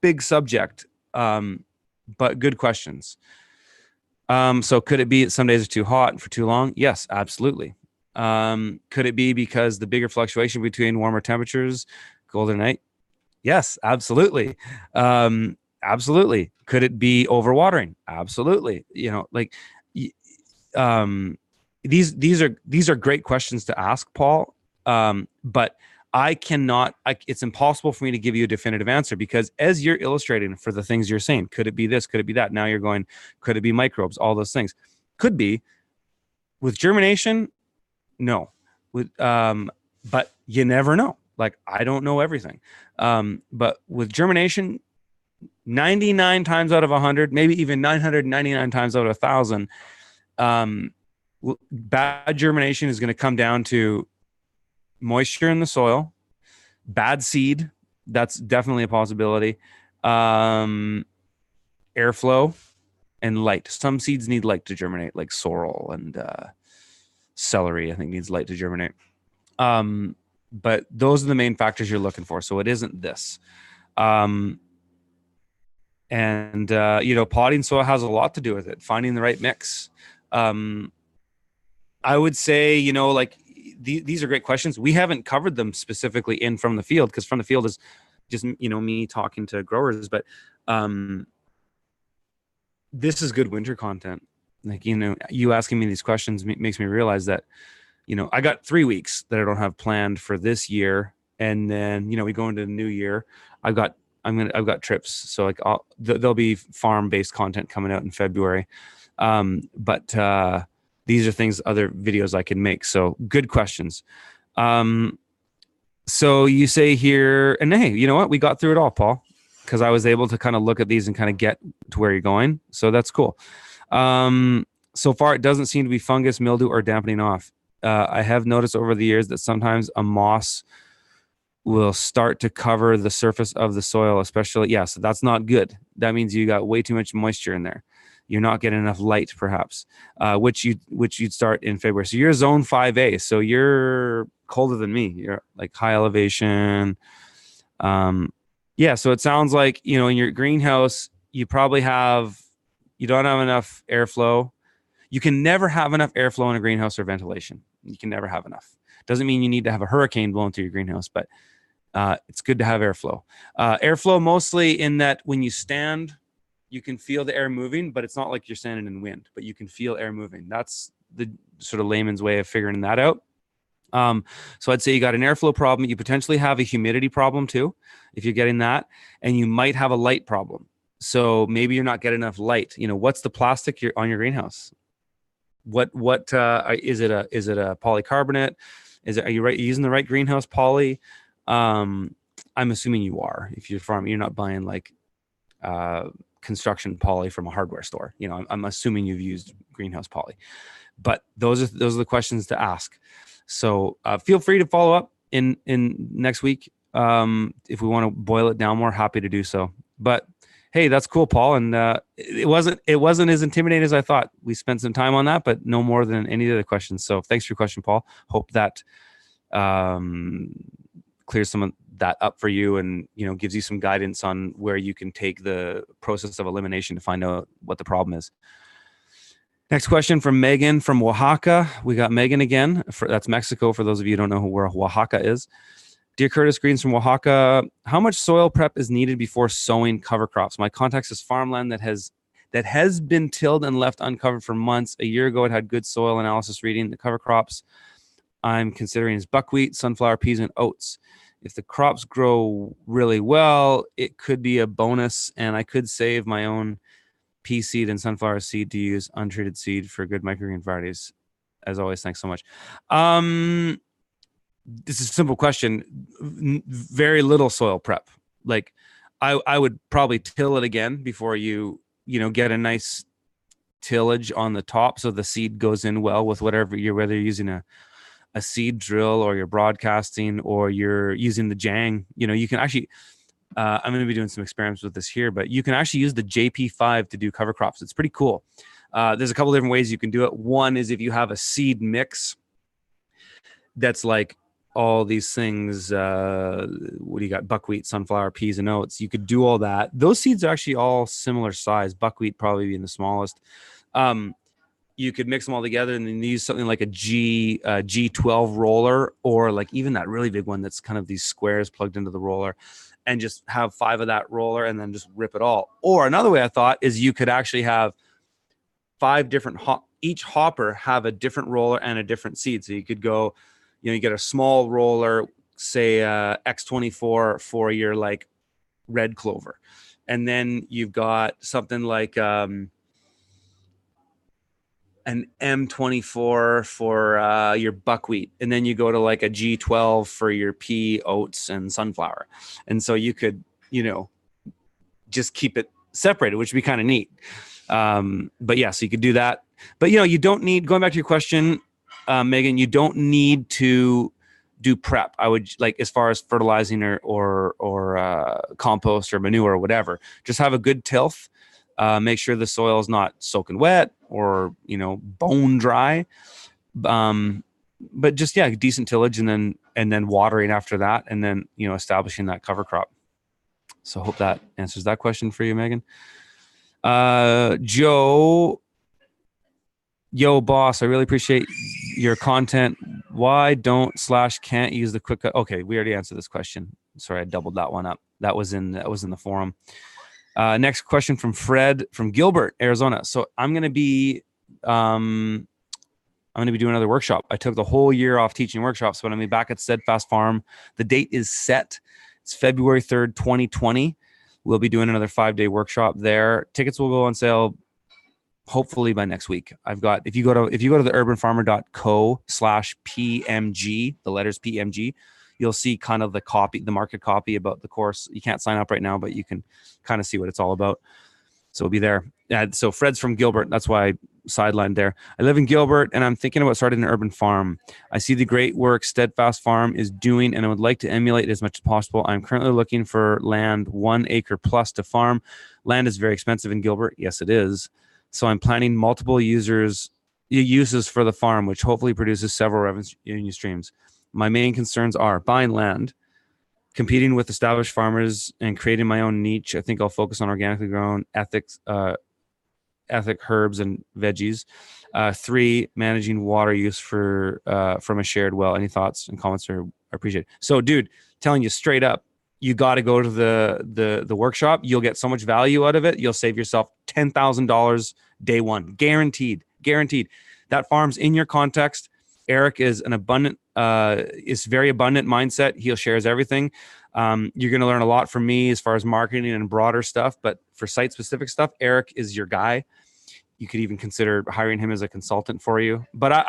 big subject, but good questions. So could it be that some days are too hot for too long? Yes, absolutely. Could it be because the bigger fluctuation between warmer temperatures, colder night? Yes, absolutely. Absolutely. Could it be overwatering? Absolutely. These are great questions to ask, Paul. But it's impossible for me to give you a definitive answer because as you're illustrating for the things you're saying, could it be this? Could it be that? Now you're going, could it be microbes? All those things could be. With germination, no. But you never know. Like, I don't know everything. But with germination, 99 times out of 100, maybe even 999 times out of 1,000, bad germination is going to come down to moisture in the soil, bad seed. That's definitely a possibility. Airflow and light. Some seeds need light to germinate, like sorrel and celery, I think, needs light to germinate. But those are the main factors you're looking for. So it isn't this. Potting soil has a lot to do with it. Finding the right mix. I would say, these are great questions. We haven't covered them specifically in From the Field because From the Field is just, me talking to growers. But this is good winter content. Like, you asking me these questions makes me realize that, I got 3 weeks that I don't have planned for this year. And then, we go into the new year. I've got trips. So like there'll be farm-based content coming out in February. But these are things, other videos I can make. So good questions. So you say here, and hey, you know what? We got through it all, Paul, because I was able to kind of look at these and kind of get to where you're going. So that's cool. So far, it doesn't seem to be fungus, mildew, or dampening off. I have noticed over the years that sometimes a moss will start to cover the surface of the soil, especially, so that's not good. That means you got way too much moisture in there. You're not getting enough light, perhaps, which you'd start in February. So you're zone 5A. So you're colder than me. You're like high elevation. So it sounds like, in your greenhouse, you don't have enough airflow. You can never have enough airflow in a greenhouse or ventilation. You can never have enough. Doesn't mean you need to have a hurricane blowing through your greenhouse, but it's good to have airflow. Airflow mostly in that when you stand, you can feel the air moving, but it's not like you're standing in wind, but you can feel air moving. That's the sort of layman's way of figuring that out. So I'd say you got an airflow problem. You potentially have a humidity problem too, if you're getting that, and you might have a light problem. So maybe you're not getting enough light. What's the plastic on your greenhouse? What is it? Is it a polycarbonate? Are you using the right greenhouse poly? I'm assuming you are. If you're farming, you're not buying like construction poly from a hardware store. I'm assuming you've used greenhouse poly. But those are the questions to ask. So feel free to follow up in next week if we want to boil it down more. Happy to do so. But hey, that's cool, Paul. And it wasn't as intimidating as I thought. We spent some time on that, but no more than any of the questions. So thanks for your question, Paul. Hope that clears some of that up for you and gives you some guidance on where you can take the process of elimination to find out what the problem is. Next question from Megan from Oaxaca. We got Megan again. That's Mexico, for those of you who don't know where Oaxaca is. Dear Curtis Greens from Oaxaca, how much soil prep is needed before sowing cover crops? My context is farmland that has been tilled and left uncovered for months. A year ago, it had good soil analysis reading. The cover crops I'm considering is buckwheat, sunflower, peas, and oats. If the crops grow really well, it could be a bonus, and I could save my own pea seed and sunflower seed to use untreated seed for good microgreen varieties. As always, thanks so much. This is a simple question. Very little soil prep. Like I would probably till it again before you get a nice tillage on the top so the seed goes in well with whether you're using a seed drill or you're broadcasting or you're using the Jang. You can actually I'm going to be doing some experiments with this here, but you can actually use the JP5 to do cover crops. It's pretty cool. There's a couple different ways you can do it. One is if you have a seed mix that's like all these things, what do you got? Buckwheat, sunflower, peas, and oats. You could do all that. Those seeds are actually all similar size. Buckwheat probably being the smallest. You could mix them all together and then use something like a G12 roller, or like even that really big one that's kind of these squares plugged into the roller, and just have 5 of that roller and then just rip it all. Or another way I thought is you could actually have 5 different each hopper have a different roller and a different seed. So you could go, you get a small roller, say X24 for your like red clover. And then you've got something like an M24 for your buckwheat. And then you go to like a G12 for your pea, oats, and sunflower. And so you could, just keep it separated, which would be kind of neat. But yeah, so you could do that. But, you don't need, going back to your question, Megan, you don't need to do prep. I would, like, as far as fertilizing or compost or manure or whatever, just have a good tilth. Make sure the soil is not soaking wet or, bone dry. But just, decent tillage and then watering after that. And then, establishing that cover crop. So I hope that answers that question for you, Megan. Joe, yo, boss, I really appreciate your content. Why can't use the quick? Okay, we already answered this question. Sorry, I doubled that one up. That was in the forum. Next question from Fred from Gilbert, Arizona. So I'm going to be doing another workshop. I took the whole year off teaching workshops, but I'm going to be back at Steadfast Farm. The date is set. It's February 3rd, 2020. We'll be doing another 5-day workshop there. Tickets will go on sale hopefully by next week. If you go to the urbanfarmer.co/PMG, the letters PMG, you'll see kind of the market copy about the course. You can't sign up right now, but you can kind of see what it's all about. So we'll be there. So Fred's from Gilbert. That's why I sidelined there. I live in Gilbert and I'm thinking about starting an urban farm. I see the great work Steadfast Farm is doing and I would like to emulate it as much as possible. I'm currently looking for land 1 acre plus to farm. Land is very expensive in Gilbert. Yes, it is. So I'm planning multiple uses for the farm, which hopefully produces several revenue streams. My main concerns are buying land, competing with established farmers, and creating my own niche. I think I'll focus on organically grown, ethic herbs and veggies. 3, managing water use from a shared well. Any thoughts and comments are appreciated. So, dude, telling you straight up, you got to go to the workshop. You'll get so much value out of it. You'll save yourself $10,000 day one, guaranteed. That farm's in your context. Eric is very abundant mindset. He shares everything. You're going to learn a lot from me as far as marketing and broader stuff, but for site specific stuff, Eric is your guy. You could even consider hiring him as a consultant for you. But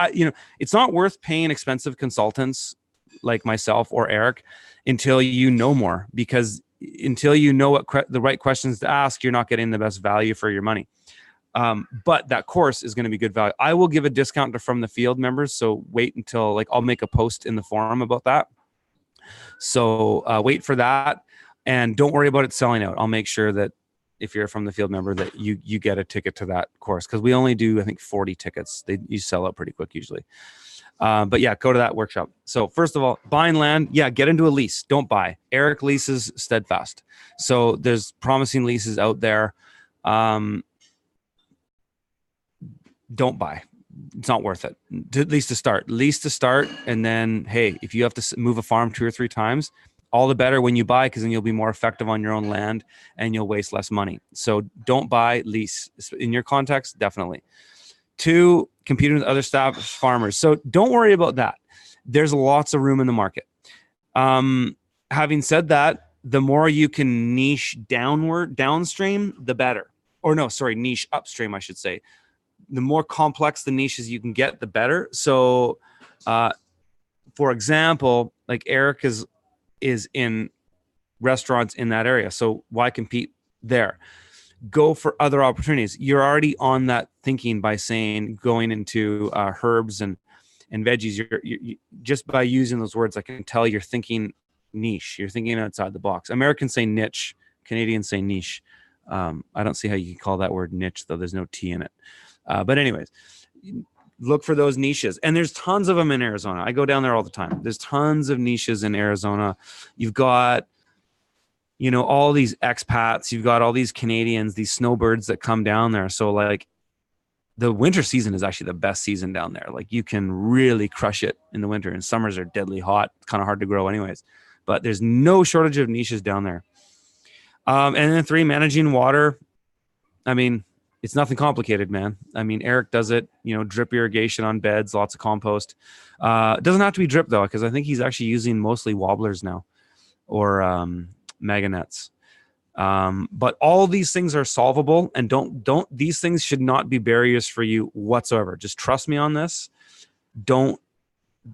it's not worth paying expensive consultants like myself or Eric until you know more, because until you know what the right questions to ask, you're not getting the best value for your money. But that course is going to be good value. I will give a discount to From the Field members. So wait until I'll make a post in the forum about that. So wait for that, and don't worry about it selling out. I'll make sure that if you're a From the Field member that you get a ticket to that course, because we only do, I think, 40 tickets. You sell out pretty quick usually. But yeah, go to that workshop. So first of all, buying land, get into a lease. Don't buy. Eric leases Steadfast. So there's promising leases out there. Don't buy. it's not worth it. At least to start. And then, hey, if you have to move a farm 2 or 3 times, all the better when you buy, because then you'll be more effective on your own land and you'll waste less money. So don't buy, lease. In your context, definitely. 2, competing with other established farmers. So don't worry about that. There's lots of room in the market. Having said that, the more you can niche downstream, the better. Or no, sorry, niche upstream, I should say. The more complex the niches you can get, the better. So, for example, like Eric is in restaurants in that area. So why compete there? Go for other opportunities. You're already on that thinking by saying going into herbs and veggies. You just by using those words, I can tell you're thinking niche. You're thinking outside the box. Americans say niche. Canadians say niche. I don't see how you can call that word niche, though. There's no T in it. But anyways, look for those niches. And there's tons of them in Arizona. I go down there all the time. There's tons of niches in Arizona. You've got, all these expats. You've got all these Canadians, these snowbirds that come down there. So like the winter season is actually the best season down there. Like you can really crush it in the winter, and summers are deadly hot. It's kind of hard to grow anyways, but there's no shortage of niches down there. And then 3, managing water. I mean, it's nothing complicated, man. I mean, Eric does it, drip irrigation on beds, lots of compost. It doesn't have to be drip though, because I think he's actually using mostly wobblers now, or magnets. But all these things are solvable, and these things should not be barriers for you whatsoever. Just trust me on this. Don't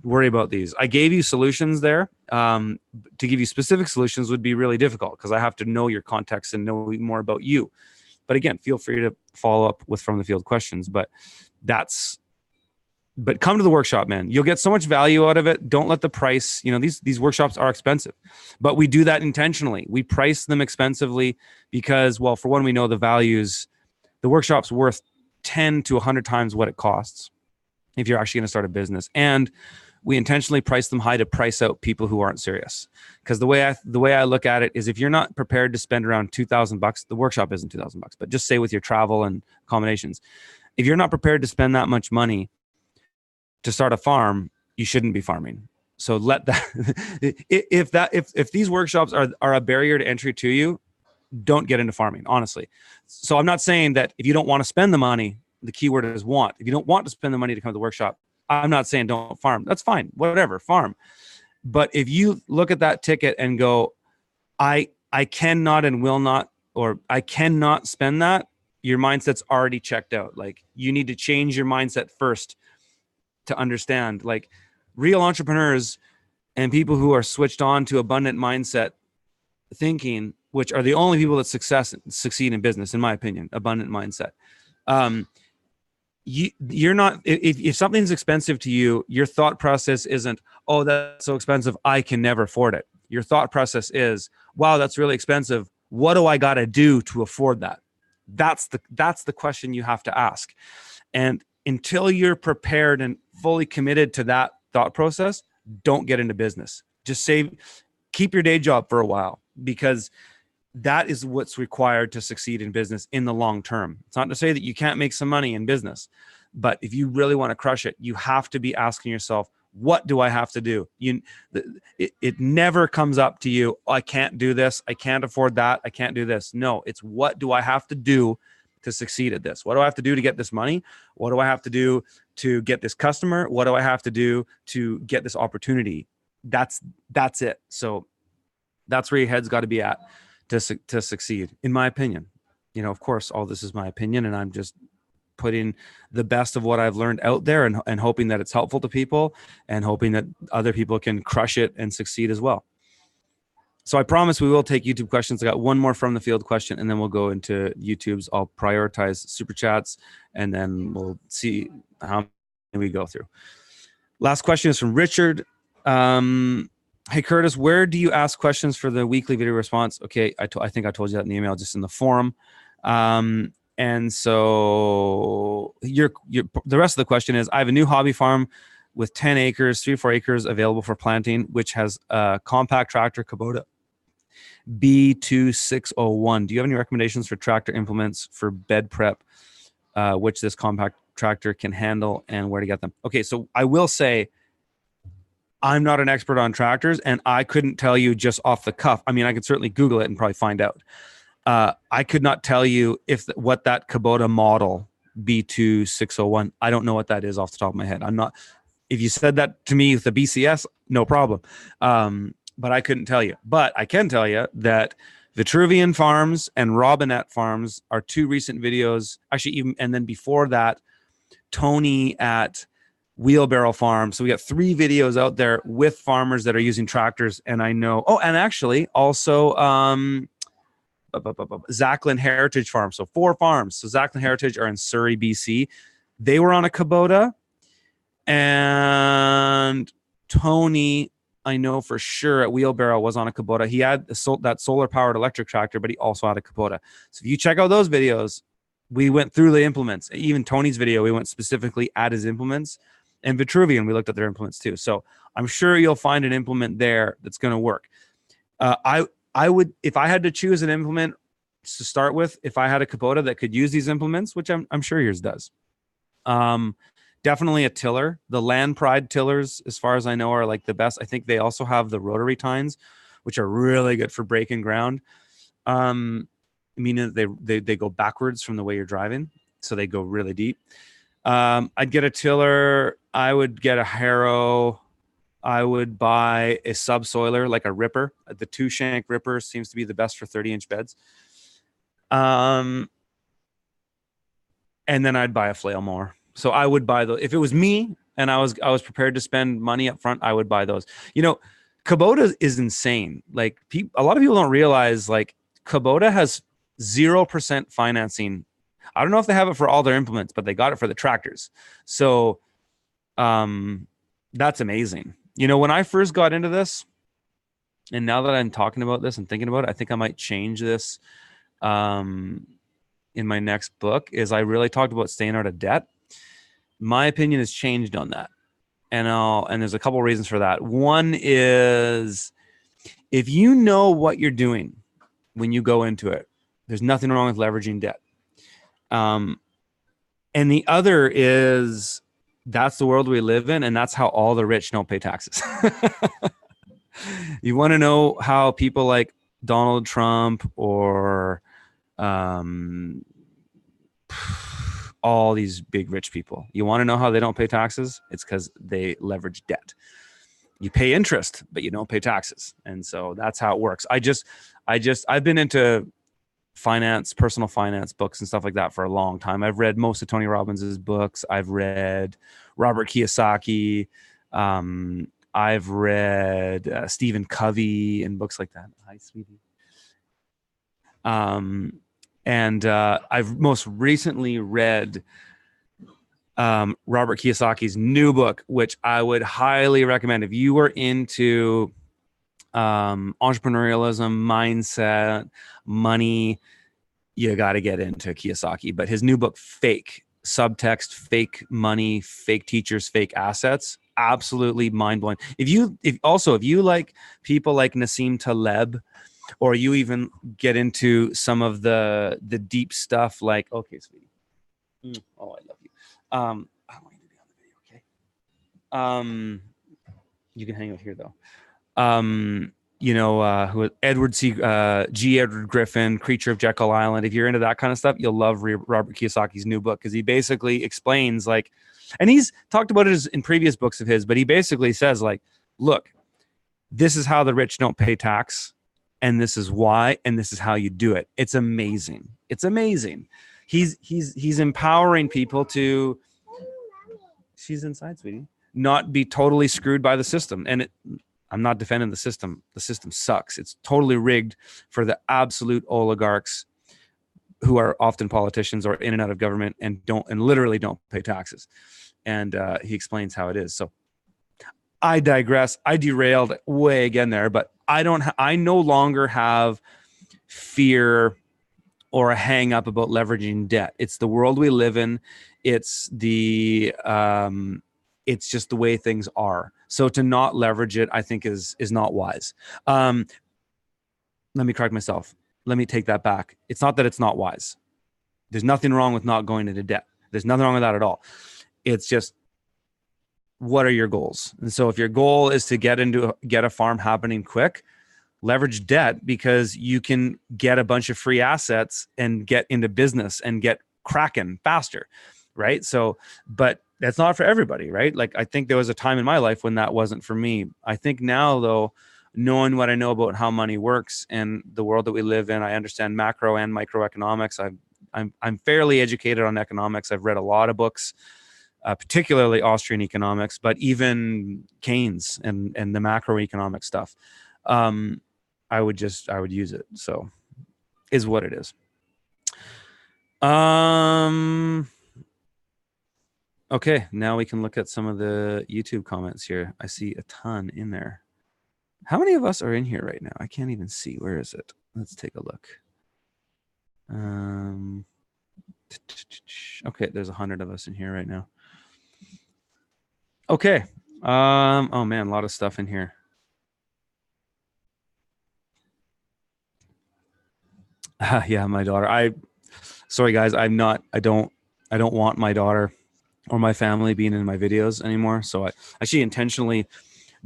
worry about these. I gave you solutions there. To give you specific solutions would be really difficult, because I have to know your context and know more about you. But again, feel free to follow up with from the field questions. But come to the workshop, man. You'll get so much value out of it. Don't let the price, these workshops are expensive, but we do that intentionally. We price them expensively because, well, for one, we know the values. The workshop's worth 10 to 100 times what it costs if you're actually going to start a business. And we intentionally price them high to price out people who aren't serious. Because the way I look at it is, if you're not prepared to spend around $2,000, the workshop isn't $2,000, but just say with your travel and accommodations, if you're not prepared to spend that much money to start a farm, you shouldn't be farming. So let that, if these workshops are a barrier to entry to you, don't get into farming, honestly. So I'm not saying that if you don't want to spend the money, the key word is want. If you don't want to spend the money to come to the workshop, I'm not saying don't farm. That's fine. Whatever, farm. But if you look at that ticket and go, I cannot and will not, or I cannot spend that, your mindset's already checked out. Like, you need to change your mindset first to understand. Like, real entrepreneurs and people who are switched on to abundant mindset thinking, which are the only people that succeed in business, in my opinion, abundant mindset. You're not, if something's expensive to you, your thought process isn't, oh, that's so expensive, I can never afford it. Your thought process is, wow, that's really expensive. What do I got to do to afford that? That's the question you have to ask. And until you're prepared and fully committed to that thought process, don't get into business. Just keep your day job for a while, because that is what's required to succeed in business in the long term. It's not to say that you can't make some money in business, but if you really want to crush it, you have to be asking yourself, what do I have to do? It never comes up to you, oh, I can't do this, I can't afford that, I can't do this. No, it's, what do I have to do to succeed at this? What do I have to do to get this money? What do I have to do to get this customer? What do I have to do to get this opportunity? That's it. So that's where your head's got to be at to succeed, in my opinion. Of course, all this is my opinion, and I'm just putting the best of what I've learned out there, and hoping that it's helpful to people, and hoping that other people can crush it and succeed as well. So I promise we will take YouTube questions. I got one more from the field question, and then we'll go into YouTube's. I'll prioritize super chats, and then we'll see how many we go through. Last question is from Richard. Hey, Curtis, where do you ask questions for the weekly video response? Okay, I think I told you that in the email, just in the forum. And so the rest of the question is, I have a new hobby farm with 10 acres, 3 or 4 acres available for planting, which has a compact tractor, Kubota B2601. Do you have any recommendations for tractor implements for bed prep, which this compact tractor can handle and where to get them. Okay, so I will say I'm not an expert on tractors, and I couldn't tell you just off the cuff. I mean, I could certainly Google it and probably find out. I could not tell you what that Kubota model B2601. I don't know what that is off the top of my head. I'm not. If you said that to me with the BCS, no problem. But I couldn't tell you. But I can tell you that Vitruvian Farms and Robinette Farms are two recent videos. Actually, and then before that, Tony at Wheelbarrow Farm. So we got 3 videos out there with farmers that are using tractors. And I know, and actually also Zachlin Heritage Farm. So 4 farms. So Zachlin Heritage are in Surrey, BC. They were on a Kubota. And Tony, I know for sure at Wheelbarrow was on a Kubota. He had that solar-powered electric tractor, but he also had a Kubota. So if you check out those videos, we went through the implements. Even Tony's video, we went specifically at his implements. And Vitruvian, we looked at their implements too. So I'm sure you'll find an implement there that's going to work. I would, if I had to choose an implement to start with, if I had a Kubota that could use these implements, which I'm sure yours does. Definitely a tiller. The Land Pride tillers, as far as I know, are like the best. I think they also have the rotary tines, which are really good for breaking ground. Meaning they go backwards from the way you're driving, so they go really deep. I'd get a tiller. I would get a harrow. I would buy a subsoiler, like a ripper. The 2-shank ripper seems to be the best for 30-inch beds. And then I'd buy a flail mower. So I would buy those. If it was me and I was prepared to spend money up front, I would buy those. You know, Kubota is insane. Like a lot of people don't realize, like, Kubota has 0% financing. I don't know if they have it for all their implements, but they got it for the tractors. So that's amazing. You know, when I first got into this, and now that I'm talking about this and thinking about it, I think I might change this in my next book, is I really talked about staying out of debt. My opinion has changed on that. And there's a couple of reasons for that. One is, if you know what you're doing when you go into it, there's nothing wrong with leveraging debt. And the other is, that's the world we live in, and that's how all the rich don't pay taxes. You want to know how people like Donald Trump or all these big rich people, you want to know how they don't pay taxes? It's because they leverage debt. You pay interest, but you don't pay taxes. And so that's how it works. I've been into finance, personal finance books and stuff like that for a long time. I've read most of Tony Robbins' books. I've read Robert Kiyosaki. I've read Stephen Covey and books like that. Hi, sweetie. And I've most recently read Robert Kiyosaki's new book, which I would highly recommend if you were into entrepreneurialism, mindset, money. You got to get into Kiyosaki. But his new book, Fake, subtext, fake money, fake teachers, fake assets, absolutely mind-blowing. If you like people like Nassim Taleb, or you even get into some of the deep stuff, like, okay, sweetie. Oh, I love you. I want you to be on the video, okay? You can hang out here though. Who Edward Edward Griffin, Creature of Jekyll Island. If you're into that kind of stuff, you'll love Robert Kiyosaki's new book, because he basically explains, like, and he's talked about it in previous books of his, but he basically says, like, look, this is how the rich don't pay tax, and this is why, and this is how you do it. It's amazing. It's amazing. He's empowering people to, she's inside, sweetie, not be totally screwed by the system. And I'm not defending the system. The system sucks. It's totally rigged for the absolute oligarchs who are often politicians or in and out of government and literally don't pay taxes. And he explains how it is. So I digress. I derailed way again there, but I no longer have fear or a hang up about leveraging debt. It's the world we live in. It's it's just the way things are. So to not leverage it, I think is not wise. Let me correct myself. Let me take that back. It's not that it's not wise. There's nothing wrong with not going into debt. There's nothing wrong with that at all. It's just, what are your goals? And so if your goal is to get a farm happening quick, leverage debt, because you can get a bunch of free assets and get into business and get cracking faster, right? So, but that's not for everybody, right? Like, I think there was a time in my life when that wasn't for me. I think now, though, knowing what I know about how money works and the world that we live in, I understand macro and microeconomics. I'm fairly educated on economics. I've read a lot of books, particularly Austrian economics, but even Keynes and the macroeconomic stuff. I would use it. So, is what it is. Okay, now we can look at some of the YouTube comments here. I see a ton in there. How many of us are in here right now? I can't even see. Where is it? Let's take a look. Okay, there's 100 of us in here right now. Okay. Oh man, a lot of stuff in here. Yeah, my daughter. Sorry guys, I don't want my daughter or my family being in my videos anymore. So I actually intentionally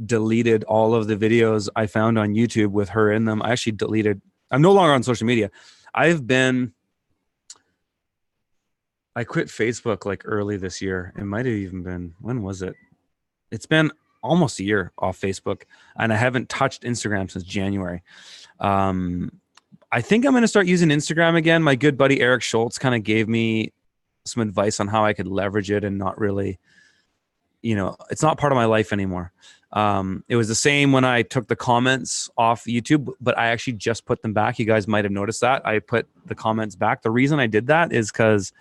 deleted all of the videos I found on YouTube with her in them. I'm no longer on social media. I quit Facebook like early this year. It might have even been, when was it? It's been almost a year off Facebook, and I haven't touched Instagram since January. I think I'm going to start using Instagram again. My good buddy Eric Schultz kind of gave me some advice on how I could leverage it and not really, it's not part of my life anymore. It was the same when I took the comments off YouTube, but I actually just put them back. You guys might have noticed that. I put the comments back. The reason I did that is because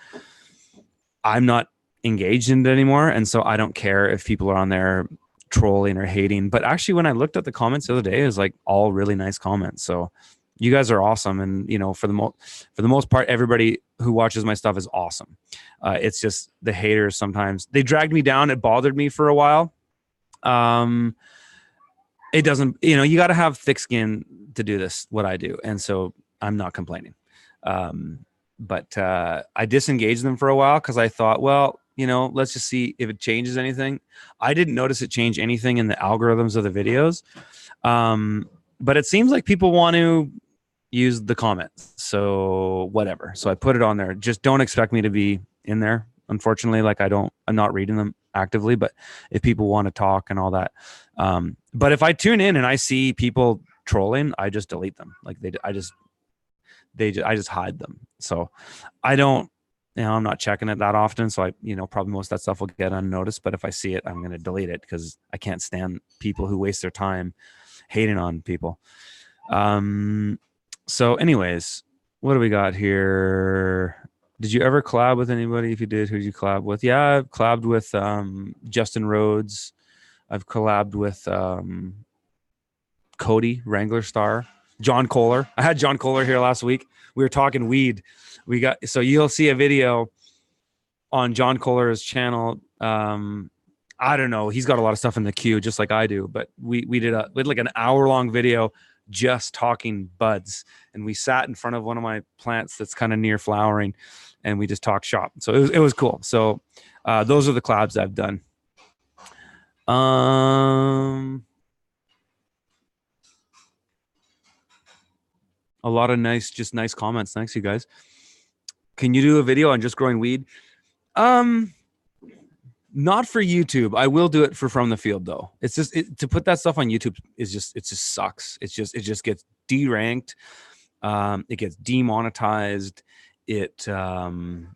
I'm not engaged in it anymore. And so I don't care if people are on there trolling or hating. But actually, when I looked at the comments the other day, it was like all really nice comments. So you guys are awesome. And, for the most part, everybody who watches my stuff is awesome. It's just the haters sometimes. They dragged me down. It bothered me for a while. It doesn't, you got to have thick skin to do this, what I do. And so I'm not complaining. But I disengaged them for a while because I thought, well, let's just see if it changes anything. I didn't notice it change anything in the algorithms of the videos. But it seems like people want to use the comments. So whatever. So I put it on there. Just don't expect me to be in there. Unfortunately, like I'm not reading them actively, but if people want to talk and all that. But if I tune in and I see people trolling, I just delete them. Like I just hide them. So I don't, I'm not checking it that often. So I, probably most of that stuff will get unnoticed, but if I see it, I'm going to delete it because I can't stand people who waste their time hating on people. So anyways, what do we got here? Did you ever collab with anybody? If you did, who did you collab with? Yeah, I've collabed with Justin Rhodes. I've collabed with Cody, Wrangler Star, John Kohler. I had John Kohler here last week. We were talking weed. So you'll see a video on John Kohler's channel. I don't know. He's got a lot of stuff in the queue, just like I do. But we did like an hour-long video just talking buds, and we sat in front of one of my plants that's kind of near flowering, and we just talked shop. So it was cool. So those are the collabs I've done. A lot of nice comments. Thanks, you guys. Can you do a video on just growing weed? Not for YouTube. I will do it for From the Field though. It's just to put that stuff on YouTube it just sucks. It just gets deranked. It gets demonetized. So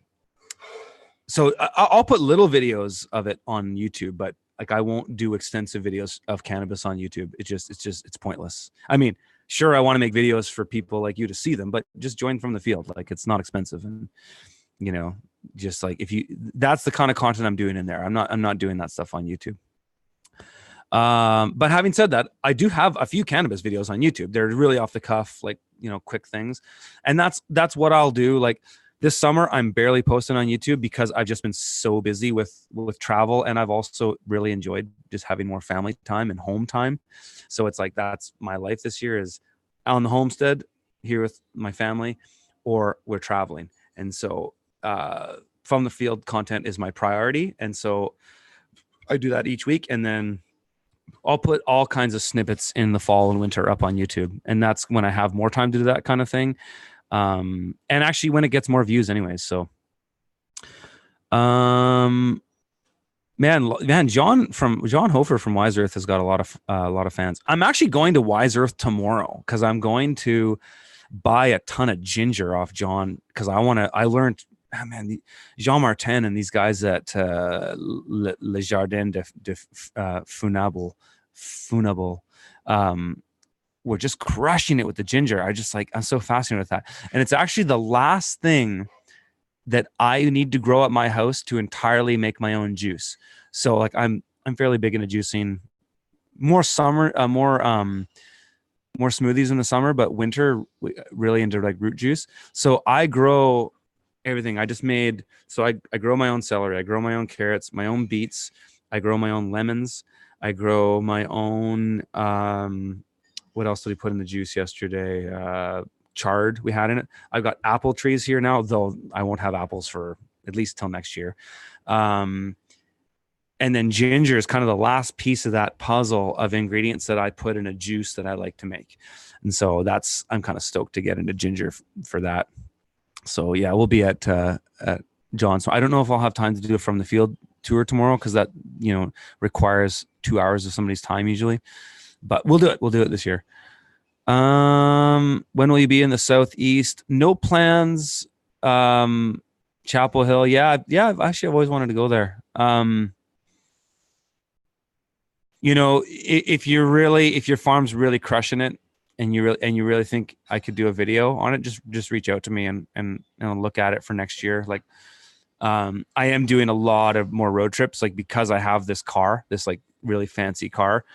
I'll put little videos of it on YouTube, but like I won't do extensive videos of cannabis on YouTube. It's pointless. I mean, sure, I want to make videos for people like you to see them, but just join From the Field. Like it's not expensive, and just like that's the kind of content I'm doing in there. I'm not doing that stuff on YouTube. But having said that, I do have a few cannabis videos on YouTube. They're really off the cuff, like, quick things. And that's what I'll do. Like this summer, I'm barely posting on YouTube because I've just been so busy with travel. And I've also really enjoyed just having more family time and home time. So it's like, that's my life this year is on the homestead here with my family, or we're traveling. And so, from the field content is my priority. And so I do that each week. And then I'll put all kinds of snippets in the fall and winter up on YouTube. And that's when I have more time to do that kind of thing. And actually when it gets more views anyways. So, man, John Hofer from Wise Earth has got a lot of fans. I'm actually going to Wise Earth tomorrow because I'm going to buy a ton of ginger off John, because I learned, Jean Martin and these guys at Le Jardin de Funable were just crushing it with the ginger. I'm so fascinated with that. And it's actually the last thing that I need to grow at my house to entirely make my own juice. So like I'm fairly big into juicing, more smoothies in the summer, but winter really into like root juice. So I grow everything. I grow my own celery. I grow my own carrots, my own beets. I grow my own lemons. I grow my own, what else did we put in the juice yesterday? Chard we had in it. I've got apple trees here now, though I won't have apples for at least till next year. And then ginger is kind of the last piece of that puzzle of ingredients that I put in a juice that I like to make. And so I'm kind of stoked to get into ginger for that. So yeah, we'll be at John. So I don't know if I'll have time to do it from the field tour tomorrow, because that, requires 2 hours of somebody's time usually, but we'll do it. We'll do it this year. When will you be in the Southeast? No plans. Chapel Hill. Yeah. Actually, I've always wanted to go there. If your farm's really crushing it and you really think I could do a video on it, just reach out to me and look at it for next year. Like, I am doing a lot of more road trips, like, because I have this car, this like really fancy car.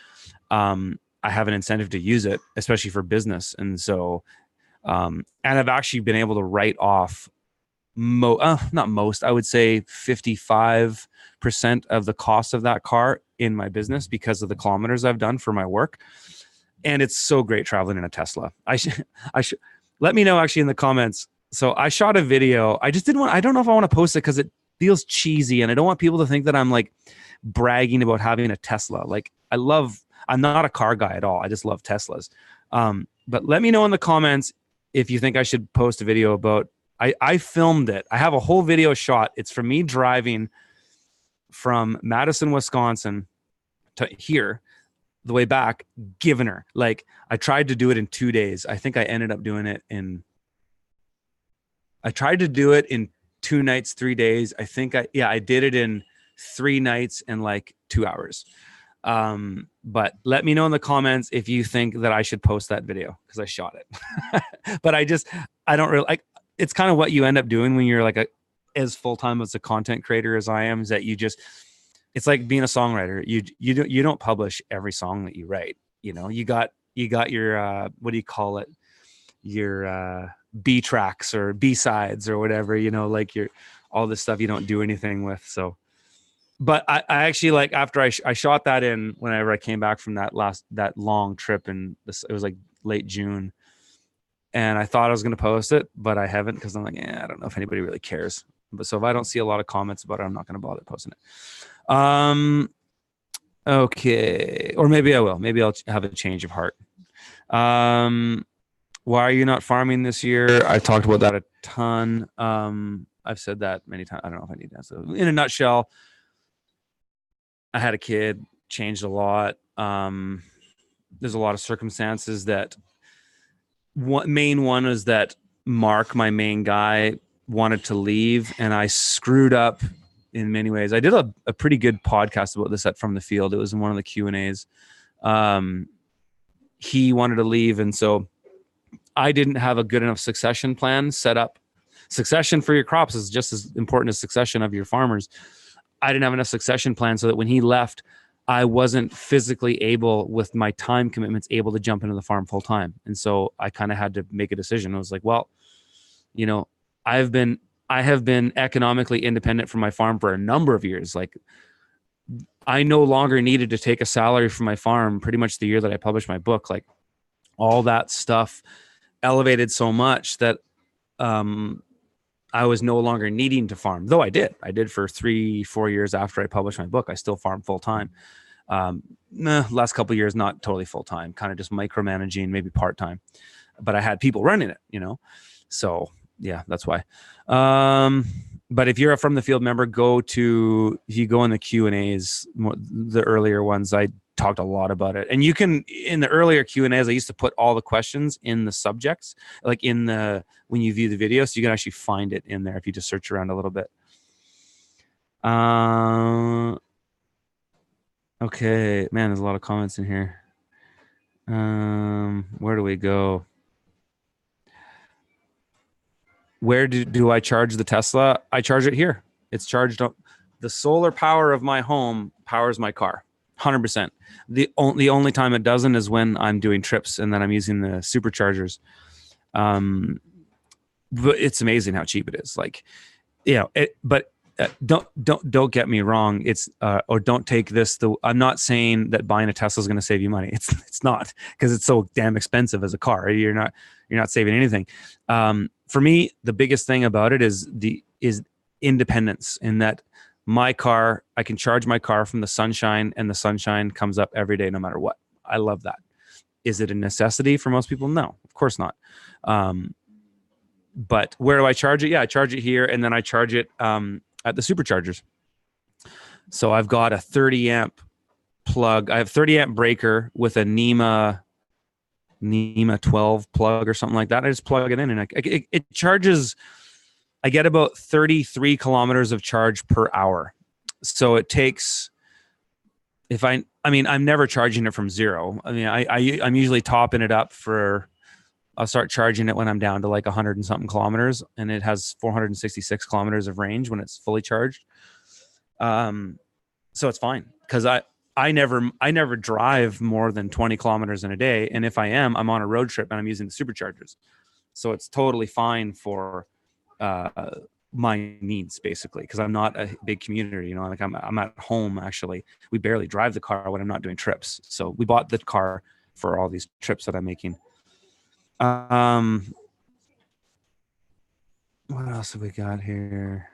I have an incentive to use it, especially for business. And so, and I've actually been able to write off not most, I would say 55% of the cost of that car in my business because of the kilometers I've done for my work. And it's so great traveling in a Tesla. I should let me know actually in the comments. So I shot a video. I don't know if I want to post it because it feels cheesy and I don't want people to think that I'm like bragging about having a Tesla. Like, I'm not a car guy at all. I just love Teslas. But let me know in the comments if you think I should post a video about, I filmed it. I have a whole video shot. It's from me driving from Madison, Wisconsin to here, the way back, giving her. Like, I tried to do it in 2 days. I think I ended up doing it I tried to do it in 2 nights, 3 days. I think I did it in 3 nights and like 2 hours. But let me know in the comments if you think that I should post that video, because I shot it. But I don't really like, it's kind of what you end up doing when you're like as full-time as a content creator as I am, is that it's like being a songwriter. You don't publish every song that you write. You got your, what do you call it? Your, B tracks or B sides or whatever, like all this stuff you don't do anything with. So, but I actually, like, after I shot that in, whenever I came back from that long trip, and it was like late June, and I thought I was going to post it, but I haven't, because I'm like, I don't know if anybody really cares. But so if I don't see a lot of comments about it, I'm not going to bother posting it. Okay. Or maybe I will. Maybe I'll have a change of heart. Why are you not farming this year? I talked about that a ton. I've said that many times. I don't know if I need that. So in a nutshell, I had a kid, changed a lot. There's a lot of circumstances that main one is that Mark, my main guy, wanted to leave, and I screwed up in many ways. I did a pretty good podcast about this at From the Field. It was in one of the Q&As. He wanted to leave, and so I didn't have a good enough succession plan set up. Succession for your crops is just as important as succession of your farmers. I didn't have enough succession plan so that when he left, I wasn't physically able, with my time commitments, able to jump into the farm full time. And so I kind of had to make a decision. I was like, well, I have been economically independent from my farm for a number of years. Like, I no longer needed to take a salary from my farm pretty much the year that I published my book. Like, all that stuff elevated so much that I was no longer needing to farm, though I did for 3-4 years after I published my book. I still farmed full time. Last couple of years, not totally full time, kind of just micromanaging, maybe part time, but I had people running it, so yeah, that's why. But if you're a From the Field member, if you go in the Q&As, the earlier ones, I talked a lot about it. And you can, in the earlier Q&As, I used to put all the questions in the subjects, like when you view the video, so you can actually find it in there if you just search around a little bit. Okay, man, there's a lot of comments in here. Where do we go? Where do I charge the Tesla? I charge it here. It's charged up. The solar power of my home powers my car, 100%. The only time it doesn't is when I'm doing trips and then I'm using the superchargers. But it's amazing how cheap it is. Like, don't get me wrong. It's or don't take this. I'm not saying that buying a Tesla is going to save you money. It's not, because it's so damn expensive as a car. You're not saving anything. For me, the biggest thing about it is independence, in that my car, I can charge my car from the sunshine, and the sunshine comes up every day, no matter what. I love that. Is it a necessity for most people? No, of course not. But where do I charge it? Yeah, I charge it here, and then I charge it at the superchargers. So I've got a 30 amp plug. I have 30 amp breaker with a NEMA 12 plug or something like that. I just plug it in, and it charges. I get about 33 kilometers of charge per hour. So it takes, I'm never charging it from zero. I'm usually topping it up I'll start charging it when I'm down to like 100 and something kilometers, and it has 466 kilometers of range when it's fully charged. So it's fine, because I never drive more than 20 kilometers in a day. And if I am, I'm on a road trip and I'm using the superchargers. So it's totally fine for my needs, basically, because I'm not a big commuter, like I'm at home. Actually, we barely drive the car when I'm not doing trips. So we bought the car for all these trips that I'm making. What else have we got here?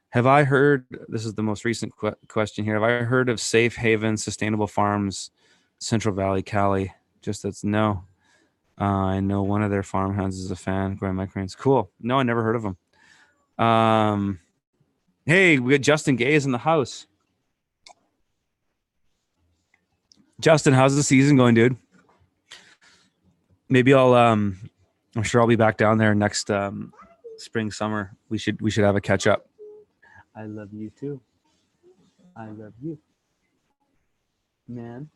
Have I heard, this is the most recent question here. Have I heard of Safe Haven Sustainable Farms, Central Valley, Cali? Just that's no. I know one of their farmhands is a fan, growing microgreens. Cool. No, I never heard of them. Hey, we got Justin Gaze in the house. Justin, how's the season going, dude? Maybe I'm sure I'll be back down there next spring, summer. We should have a catch up. I love you too. I love you, man.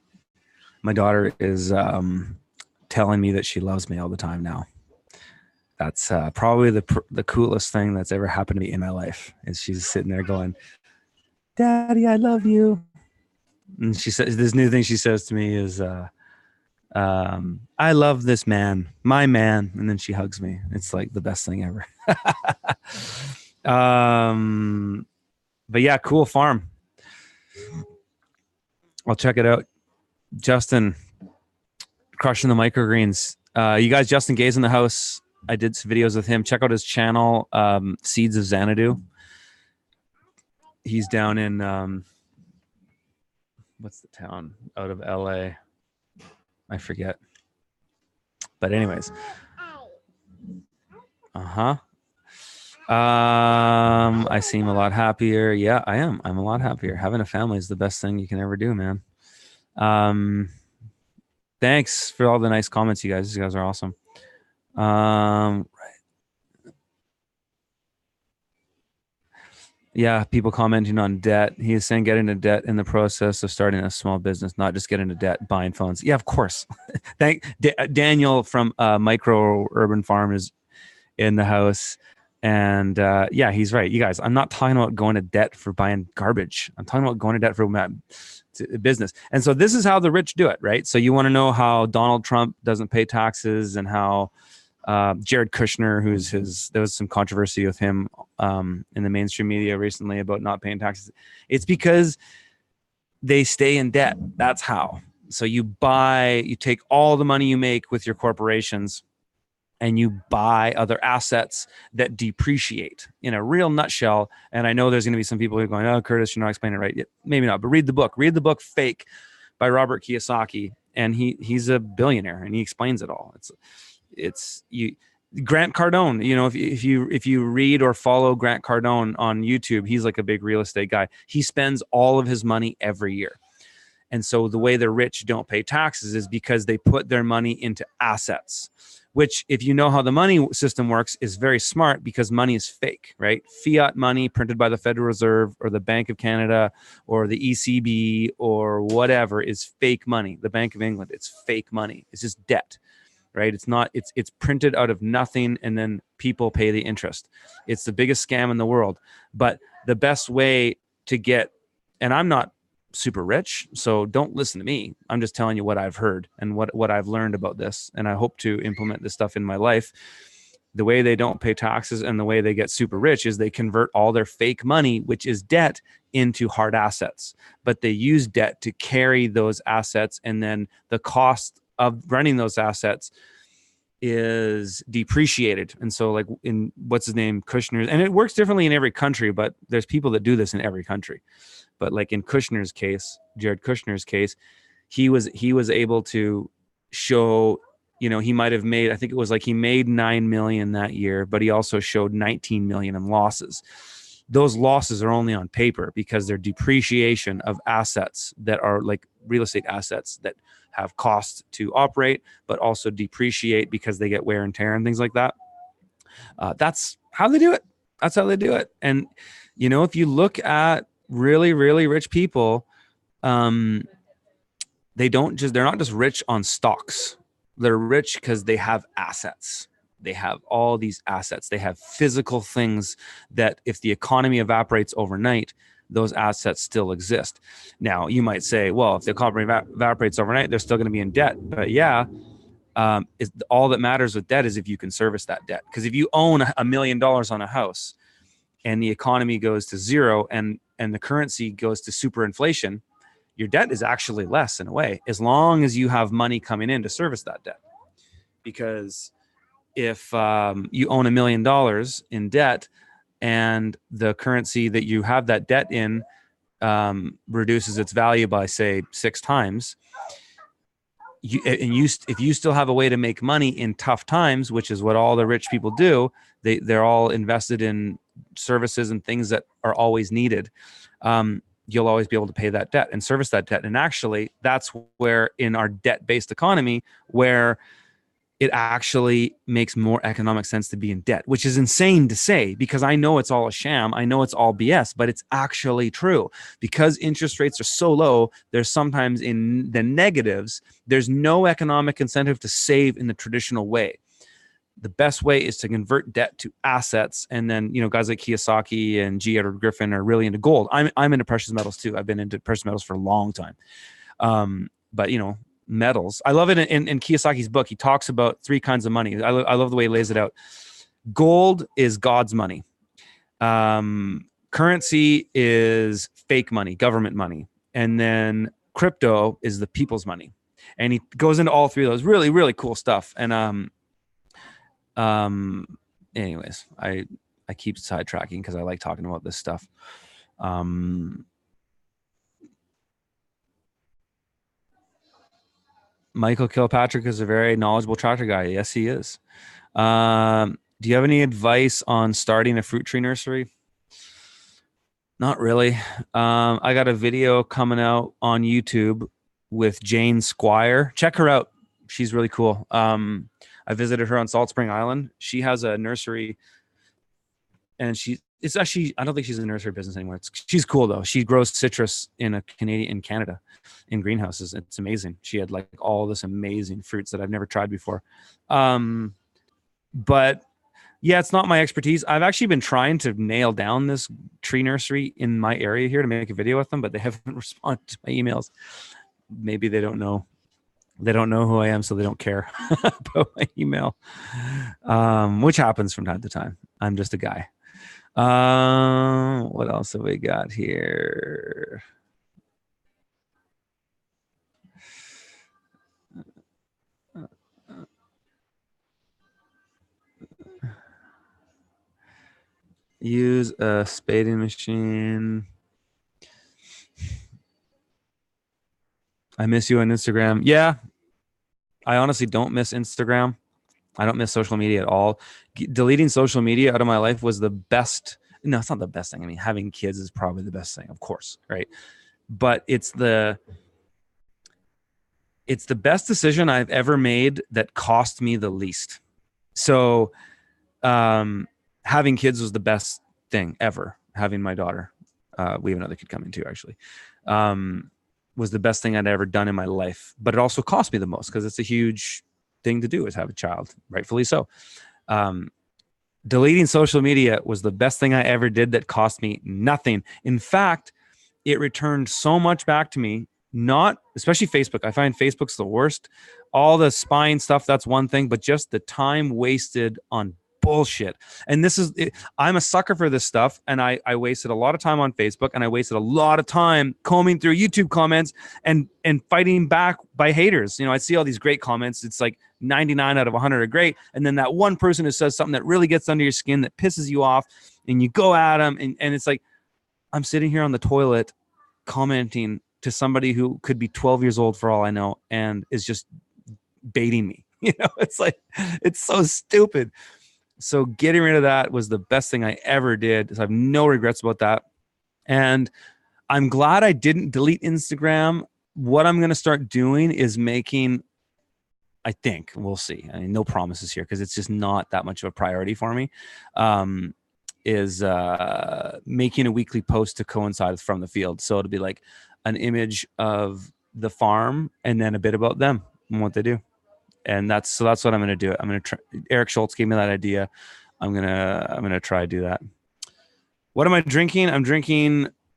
My daughter is telling me that she loves me all the time now. That's probably the coolest thing that's ever happened to me in my life. Is she's sitting there going, "Daddy, I love you." And she says, this new thing she says to me is, "I love this man, my man." And then she hugs me. It's like the best thing ever. But yeah, cool farm. I'll check it out. Justin, crushing the microgreens. You guys, Justin Gaze in the house. I did some videos with him. Check out his channel, Seeds of Xanadu. He's down in what's the town out of LA? I forget. But anyways. I seem a lot happier. Yeah, I am. I'm a lot happier. Having a family is the best thing you can ever do, man. Thanks for all the nice comments, you guys. You guys are awesome. Right. Yeah, people commenting on debt. He is saying get into debt in the process of starting a small business, not just get into debt buying phones. Yeah, of course. Daniel from Micro Urban Farm is in the house. And yeah, he's right. You guys, I'm not talking about going to debt for buying garbage. I'm talking about going to debt for business. And so this is how the rich do it, right? So you want to know how Donald Trump doesn't pay taxes, and how Jared Kushner, there was some controversy with him in the mainstream media recently about not paying taxes. It's because they stay in debt. That's how. So you take all the money you make with your corporations, and you buy other assets that depreciate in a real nutshell. And I know there's going to be some people who are going, oh, Curtis, you're not explaining it right. Yeah, maybe not, but read the book. Read the book Fake by Robert Kiyosaki. And he's a billionaire and he explains it all. It's you. Grant Cardone, you know, if you read or follow Grant Cardone on YouTube, he's like a big real estate guy. He spends all of his money every year. And so the way the rich don't pay taxes is because they put their money into assets, which, if you know how the money system works, is very smart because money is fake, right? Fiat money printed by the Federal Reserve or the Bank of Canada or the ECB or whatever is fake money. The Bank of England, it's fake money. It's just debt. Right? It's not, it's printed out of nothing and then people pay the interest. It's the biggest scam in the world. But the best way to get, and I'm not super rich, so don't listen to me. I'm just telling you what I've heard and what I've learned about this. And I hope to implement this stuff in my life. The way they don't pay taxes and the way they get super rich is they convert all their fake money, which is debt, into hard assets. But they use debt to carry those assets, and then the cost of running those assets is depreciated. And so, like in what's his name, Kushner's, and it works differently in every country, but there's people that do this in every country. But like in Kushner's case, Jared Kushner's case, he was able to show, you know, he might have made, I think it was like he made 9 million that year, but he also showed 19 million in losses. Those losses are only on paper because they're depreciation of assets that are like real estate assets that have costs to operate, but also depreciate because they get wear and tear and things like that. That's how they do it. That's how they do it. And, you know, if you look at really, really rich people, they're not just rich on stocks. They're rich because they have assets. They have all these assets. They have physical things that if the economy evaporates overnight, those assets still exist. Now, you might say, well, if the economy evaporates overnight, they're still going to be in debt. But yeah, all that matters with debt is if you can service that debt. Because if you own $1 million on a house and the economy goes to zero and the currency goes to super inflation, your debt is actually less in a way, as long as you have money coming in to service that debt. Because if you own $1 million in debt and the currency that you have that debt in reduces its value by, say, 6 times, if you still have a way to make money in tough times, which is what all the rich people do, they're all invested in services and things that are always needed. You'll always be able to pay that debt and service that debt. And actually, that's where in our debt-based economy, where it actually makes more economic sense to be in debt, which is insane to say because I know it's all a sham. I know it's all BS, but it's actually true because interest rates are so low. There's sometimes in the negatives, there's no economic incentive to save in the traditional way. The best way is to convert debt to assets. And then, you know, guys like Kiyosaki and G. Edward Griffin are really into gold. I'm into precious metals too. I've been into precious metals for a long time. But, you know, metals. I love it in Kiyosaki's book. He talks about 3 kinds of money. I love the way he lays it out. Gold is God's money. Currency is fake money, government money. And then crypto is the people's money. And he goes into all 3 of those. Really, really cool stuff. And anyways, I keep sidetracking because I like talking about this stuff. Michael Kilpatrick is a very knowledgeable tractor guy. Yes, he is. Do you have any advice on starting a fruit tree nursery? Not really. I got a video coming out on YouTube with Jane Squire. Check her out. She's really cool. I visited her on Salt Spring Island. She has a nursery, and it's actually, I don't think she's in the nursery business anymore. She's cool though. She grows citrus in Canada in greenhouses. It's amazing. She had like all this amazing fruits that I've never tried before. But yeah, it's not my expertise. I've actually been trying to nail down this tree nursery in my area here to make a video with them, but they haven't responded to my emails. Maybe they don't know. They don't know who I am, so they don't care about my email, which happens from time to time. I'm just a guy. What else have we got here? Use a spading machine. I miss you on Instagram. Yeah, I honestly don't miss Instagram. I don't miss social media at all. Deleting social media out of my life was the best. No, it's not the best thing. I mean, having kids is probably the best thing, of course, right? But it's the best decision I've ever made that cost me the least. So, having kids was the best thing ever. Having my daughter, we have another kid coming too, actually, was the best thing I'd ever done in my life. But it also cost me the most because it's a huge thing to do, is have a child, rightfully so. Deleting social media was the best thing I ever did that cost me nothing. In fact, it returned so much back to me. Not especially Facebook. I find Facebook's the worst. All the spying stuff, that's one thing, but just the time wasted on bullshit. And this is it, I'm a sucker for this stuff, and I wasted a lot of time on Facebook, and I wasted a lot of time combing through YouTube comments and fighting back by haters. You know, I see all these great comments. It's like 99 out of 100 are great, and then that one person who says something that really gets under your skin, that pisses you off, and you go at them, and it's like, I'm sitting here on the toilet commenting to somebody who could be 12 years old for all I know, and is just baiting me. You know, it's like, it's so stupid. So getting rid of that was the best thing I ever did. So I have no regrets about that. And I'm glad I didn't delete Instagram. What I'm going to start doing is making, I think, we'll see. I mean, no promises here because it's just not that much of a priority for me. Is making a weekly post to coincide from the field. So it'll be like an image of the farm and then a bit about them and what they do. And that's what I'm going to do. I'm going to try. Eric Schultz gave me that idea. I'm going to try to do that. What am I drinking?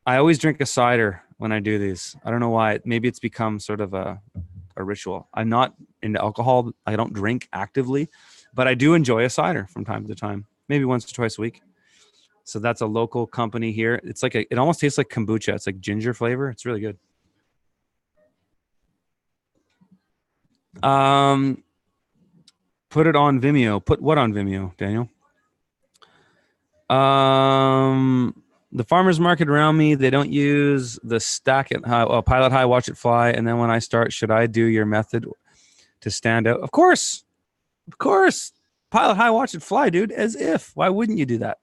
I always drink a cider when I do these. I don't know why. Maybe it's become sort of a ritual. I'm not into alcohol. I don't drink actively, but I do enjoy a cider from time to time, maybe once or twice a week. So that's a local company here. It's like it almost tastes like kombucha. It's like ginger flavor. It's really good. Put it on Vimeo. Put what on Vimeo, Daniel? The farmers market around me, they don't use the stack it high, pilot high, watch it fly. And then when I start, should I do your method to stand out? Of course. Pilot high, watch it fly, dude. As if. Why wouldn't you do that?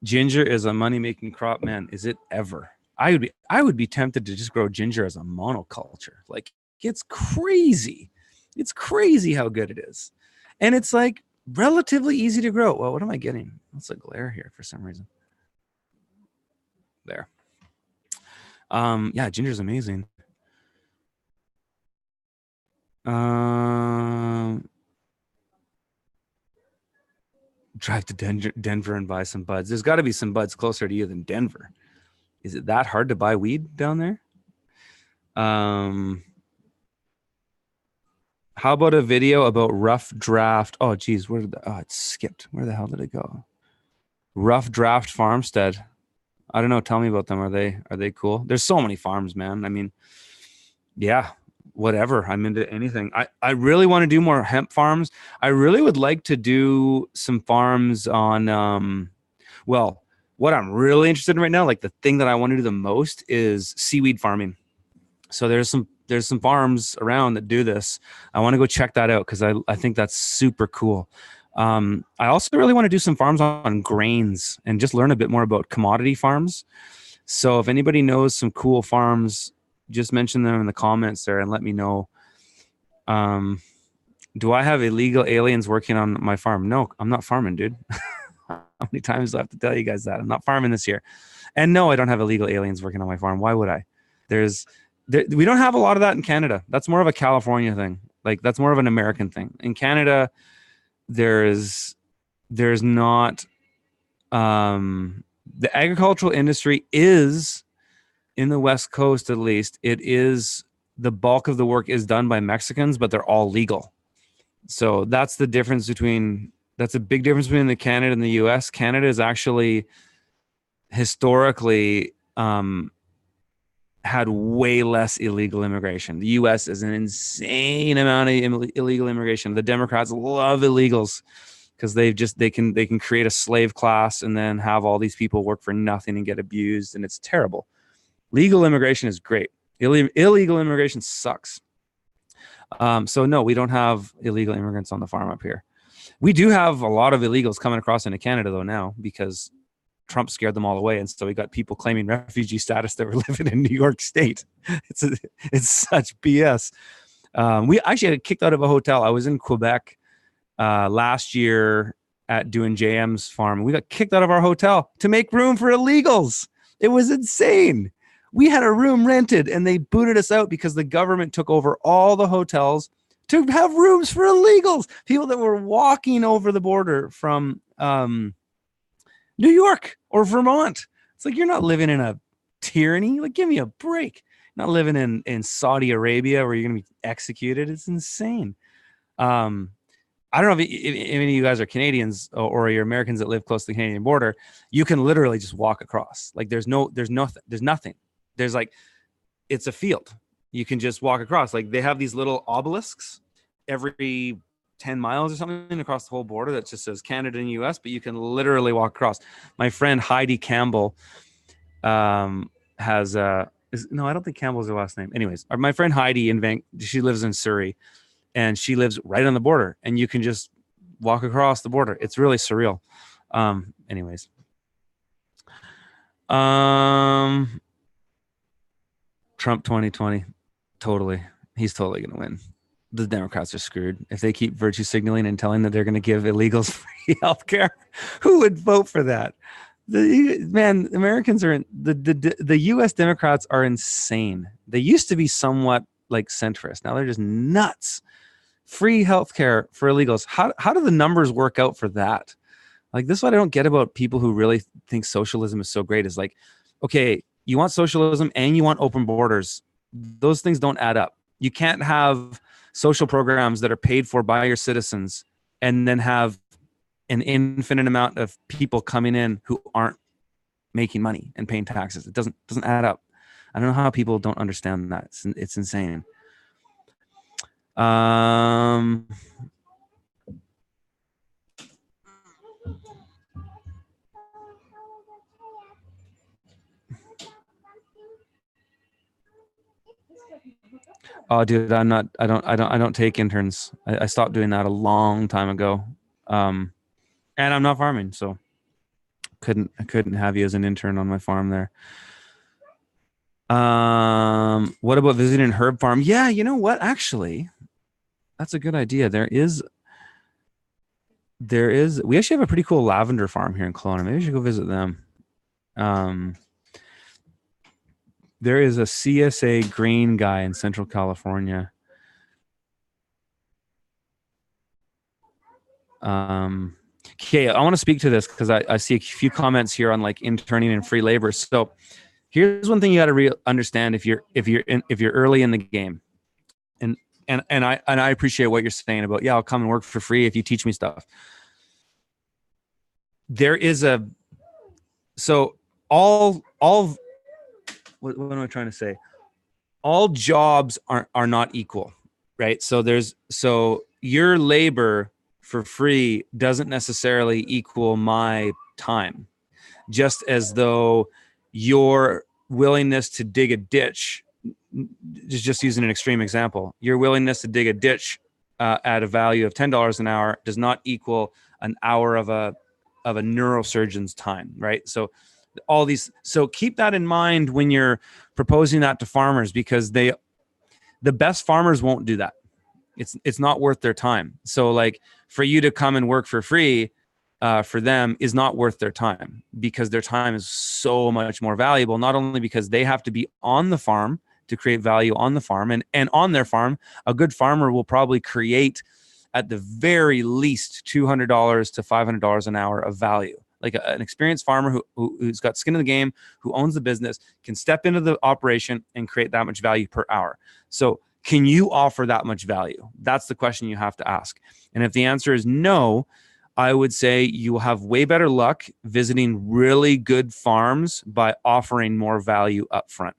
Ginger is a money-making crop, man. Is it ever? I would be tempted to just grow ginger as a monoculture. Like, it's crazy. It's crazy how good it is. And it's like relatively easy to grow. Well, what am I getting? That's a glare here for some reason. There. Yeah, ginger's amazing. Drive to Denver and buy some buds. There's got to be some buds closer to you than Denver. Is it that hard to buy weed down there? How about a video about rough draft? Oh, geez, it skipped. Where the hell did it go? Rough draft farmstead. I don't know. Tell me about them. Are they cool? There's so many farms, man. I mean, yeah, whatever. I'm into anything. I really want to do more hemp farms. I really would like to do some farms on, well, what I'm really interested in right now, like the thing that I want to do the most is seaweed farming. So there's some farms around that do this. I want to go check that out because I think that's super cool. I also really want to do some farms on grains and just learn a bit more about commodity farms. So if anybody knows some cool farms, just mention them in the comments there and let me know. Do I have illegal aliens working on my farm? No, I'm not farming, dude. How many times do I have to tell you guys that? I'm not farming this year. And no, I don't have illegal aliens working on my farm. Why would I? We don't have a lot of that in Canada. That's more of a California thing. Like, that's more of an American thing. In Canada, there's not, the agricultural industry is, in the West Coast at least, it is, the bulk of the work is done by Mexicans, but they're all legal. So that's the difference that's a big difference between the Canada and the US. Canada is actually historically had way less illegal immigration. The US is an insane amount of illegal immigration. The Democrats love illegals. because they can create a slave class and then have all these people work for nothing and get abused, and it's terrible. Legal immigration is great. Illegal immigration sucks. So no, we don't have illegal immigrants on the farm up here. We do have a lot of illegals coming across into Canada though now, because Trump scared them all away, and so we got people claiming refugee status that were living in New York State. It's such BS. We actually got kicked out of a hotel. I was in Quebec last year at doing JM's farm. We got kicked out of our hotel to make room for illegals. It was insane. We had a room rented and they booted us out because the government took over all the hotels to have rooms for illegals, people that were walking over the border from New York or Vermont. It's like, you're not living in a tyranny. Like, give me a break. You're not living in Saudi Arabia where you're going to be executed. It's insane. I don't know if any of you guys are Canadians or you're Americans that live close to the Canadian border. You can literally just walk across. Like, there's nothing. There's like, it's a field. You can just walk across. Like, they have these little obelisks every 10 miles or something across the whole border that just says Canada and US, but you can literally walk across. My friend Heidi Campbell has no, I don't think Campbell's her last name. Anyways, my friend Heidi she lives in Surrey, and she lives right on the border, and you can just walk across the border. It's really surreal. Anyways. Trump 2020. Totally. He's totally going to win. The Democrats are screwed. If they keep virtue signaling and telling that they're going to give illegals free healthcare, who would vote for that? Americans are the U.S. Democrats are insane. They used to be somewhat like centrist. Now they're just nuts. Free healthcare for illegals. How do the numbers work out for that? Like, this is what I don't get about people who really think socialism is so great. Is like, okay, you want socialism and you want open borders. Those things don't add up. You can't have social programs that are paid for by your citizens and then have an infinite amount of people coming in who aren't making money and paying taxes. It doesn't add up. I don't know how people don't understand that. It's insane. Oh, dude, I don't take interns. I stopped doing that a long time ago. And I'm not farming, so I couldn't have you as an intern on my farm there. What about visiting herb farm? Yeah, you know what? Actually, that's a good idea. We actually have a pretty cool lavender farm here in Kelowna. Maybe we should go visit them. There is a CSA green guy in Central California. Okay, I want to speak to this because I see a few comments here on like interning and free labor. So here's one thing you got to understand if you're early in the game, and I appreciate what you're saying about, yeah, I'll come and work for free if you teach me stuff. There is all what am I trying to say? All jobs are not equal, right? So your labor for free doesn't necessarily equal my time. Just as though your willingness to dig a ditch, just using an extreme example, your willingness to dig a ditch at a value of $10 an hour does not equal an hour of a neurosurgeon's time, right? So keep that in mind when you're proposing that to farmers, because the best farmers won't do that. It's not worth their time. So like, for you to come and work for free for them is not worth their time, because their time is so much more valuable, not only because they have to be on the farm to create value on the farm, and on their farm, a good farmer will probably create at the very least $200 to $500 an hour of value. Like an experienced farmer who's got skin in the game, who owns the business, can step into the operation and create that much value per hour. So can you offer that much value? That's the question you have to ask. And if the answer is no, I would say you will have way better luck visiting really good farms by offering more value up front.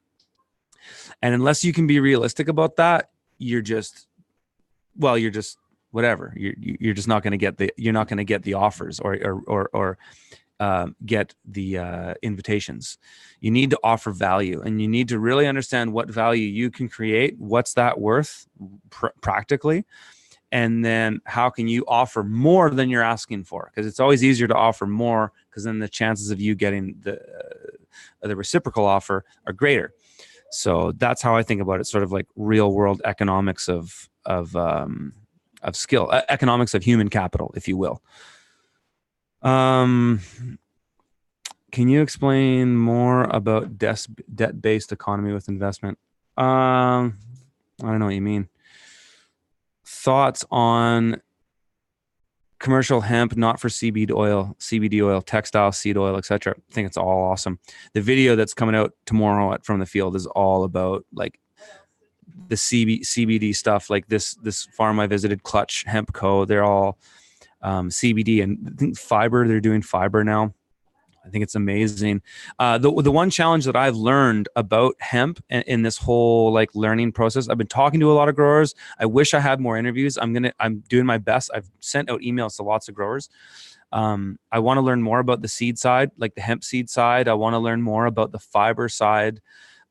And unless you can be realistic about that, you're just whatever. You're just not going to get the offers or get the invitations. You need to offer value, and you need to really understand what value you can create. What's that worth practically? And then how can you offer more than you're asking for? Because it's always easier to offer more, because then the chances of you getting the reciprocal offer are greater. So that's how I think about it, sort of like real world economics of skill, economics of human capital, if you will. Can you explain more about debt-based economy with investment? I don't know what you mean. Thoughts on commercial hemp, not for CBD oil, textile, seed oil, etc. I think it's all awesome. The video that's coming out tomorrow From the Field is all about like the CBD stuff. Like this farm I visited, Clutch Hemp Co. They're all CBD, and I think fiber. They're doing fiber now. I think it's amazing. The one challenge that I've learned about hemp in this whole like learning process, I've been talking to a lot of growers. I wish I had more interviews. I'm doing my best. I've sent out emails to lots of growers. I want to learn more about the seed side, like the hemp seed side. I want to learn more about the fiber side.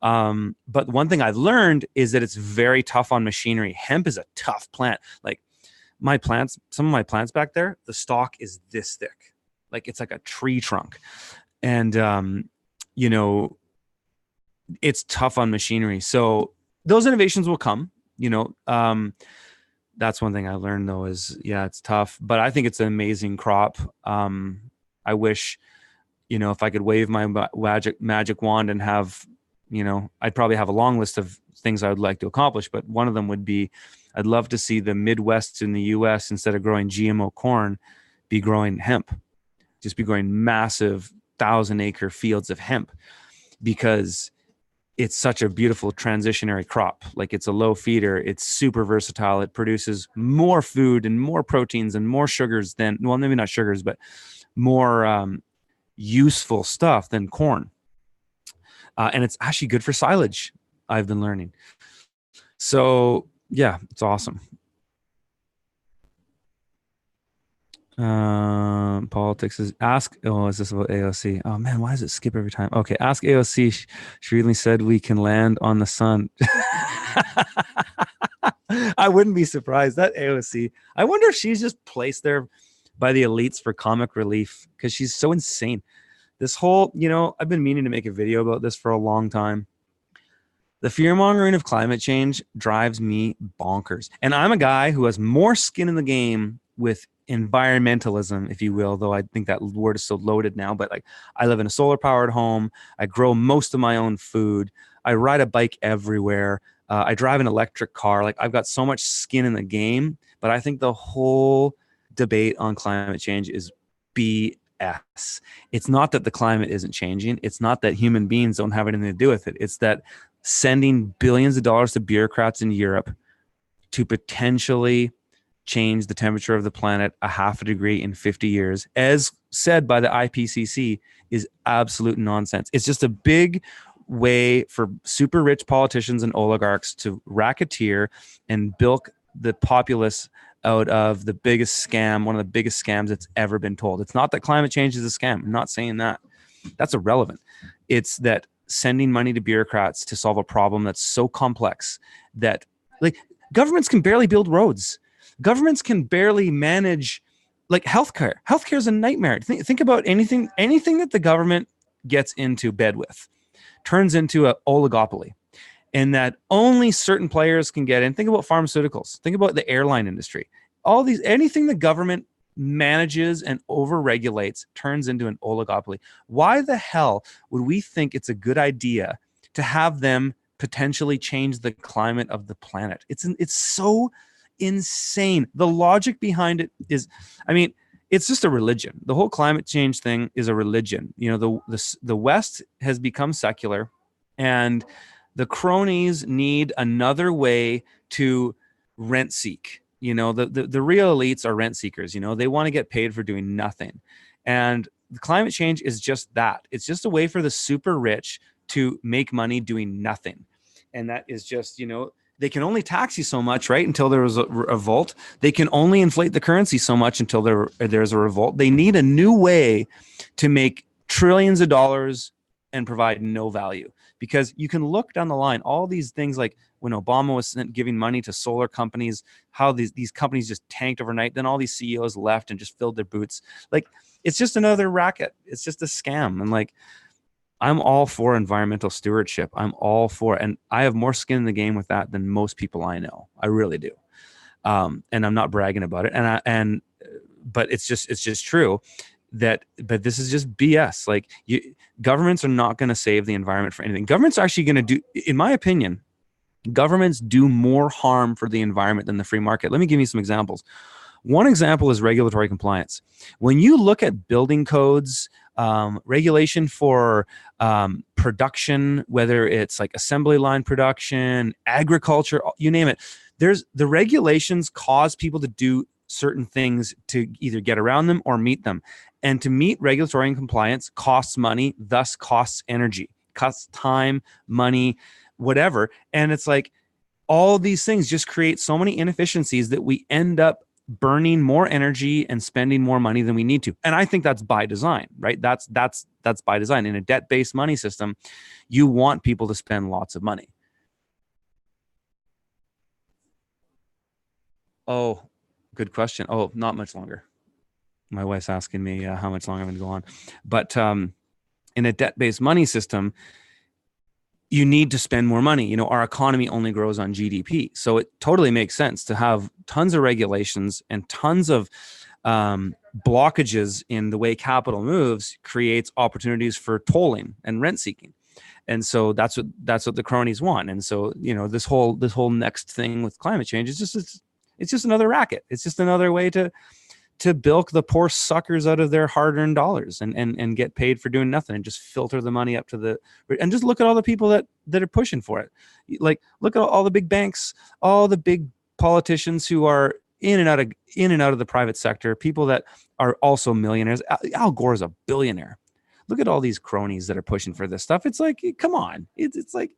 But one thing I've learned is that it's very tough on machinery. Hemp is a tough plant. Like some of my plants back there, the stalk is this thick. Like it's like a tree trunk. And, it's tough on machinery. So those innovations will come, that's one thing I learned though is, it's tough, but I think it's an amazing crop. I wish, if I could wave my magic wand and have, I'd probably have a long list of things I would like to accomplish, but one of them would be, I'd love to see the Midwest in the US, instead of growing GMO corn, be growing hemp. Just be growing massive 1,000-acre fields of hemp, because it's such a beautiful transitionary crop. Like it's a low feeder. It's super versatile. It produces more food and more proteins and more sugars than, well, maybe not sugars, but more useful stuff than corn. And it's actually good for silage, I've been learning. So yeah, it's awesome. Politics is is this about AOC? Oh man, why does it skip every time? Okay, ask AOC. She really said we can land on the sun. I wouldn't be surprised. That AOC, I wonder if she's just placed there by the elites for comic relief, because she's so insane. This whole, I've been meaning to make a video about this for a long time. The fear-mongering of climate change drives me bonkers. And I'm a guy who has more skin in the game with environmentalism, if you will, though I think that word is so loaded now. But like, I live in a solar-powered home. I grow most of my own food. I ride a bike everywhere. I drive an electric car. Like, I've got so much skin in the game. But I think the whole debate on climate change is BS. It's not that the climate isn't changing. It's not that human beings don't have anything to do with it. It's that sending billions of dollars to bureaucrats in Europe to potentially change the temperature of the planet a half a degree in 50 years, as said by the IPCC, is absolute nonsense. It's just a big way for super rich politicians and oligarchs to racketeer and bilk the populace out of the biggest scam, one of the biggest scams that's ever been told. It's not that climate change is a scam. I'm not saying that. That's irrelevant. It's that sending money to bureaucrats to solve a problem that's so complex that, like, governments can barely build roads. Governments can barely manage, like, healthcare. Healthcare is a nightmare. Think about anything that the government gets into bed with turns into an oligopoly, and that only certain players can get in. Think about pharmaceuticals. Think about the airline industry. Anything the government manages and overregulates turns into an oligopoly. Why the hell would we think it's a good idea to have them potentially change the climate of the planet? It's so insane. The logic behind it is, it's just a religion. The whole climate change thing is a religion. The West has become secular, and the cronies need another way to rent seek. The real elites are rent seekers. They want to get paid for doing nothing. And the climate change is just that. It's just a way for the super rich to make money doing nothing. And that is just, They can only tax you so much, right? Until there was a revolt. They can only inflate the currency so much until there's a revolt. They need a new way to make trillions of dollars and provide no value. Because you can look down the line, all these things like when Obama was giving money to solar companies, how these companies just tanked overnight. Then all these CEOs left and just filled their boots. Like, it's just another racket. It's just a scam. And like, I'm all for environmental stewardship. I'm all for, and I have more skin in the game with that than most people I know. I really do. And I'm not bragging about it. But it's just true but this is just BS. Like, governments are not going to save the environment for anything. Governments are actually going to do, in my opinion, governments do more harm for the environment than the free market. Let me give you some examples. One example is regulatory compliance. When you look at building codes, regulation for production, whether it's like assembly line production, agriculture, you name it, the regulations cause people to do certain things to either get around them or meet them. And to meet regulatory compliance costs money, thus costs energy, costs time, money, whatever. And it's like all these things just create so many inefficiencies that we end up burning more energy and spending more money than we need to. And I think that's by design, right? That's by design. In a debt-based money system, you want people to spend lots of money. Oh, good question. Oh, not much longer. My wife's asking me how much longer I'm going to go on. But in a debt-based money system, you need to spend more money. Our economy only grows on GDP. So it totally makes sense to have tons of regulations and tons of blockages in the way capital moves creates opportunities for tolling and rent seeking. And so that's what the cronies want. And so, this whole next thing with climate change is it's just another racket. It's just another way to bilk the poor suckers out of their hard-earned dollars and get paid for doing nothing and just filter the money up to and just look at all the people that are pushing for it. Like, look at all the big banks, all the big politicians who are in and out of the private sector, people that are also millionaires. Al Gore is a billionaire. Look at all these cronies that are pushing for this stuff. It's like, come on. It's like,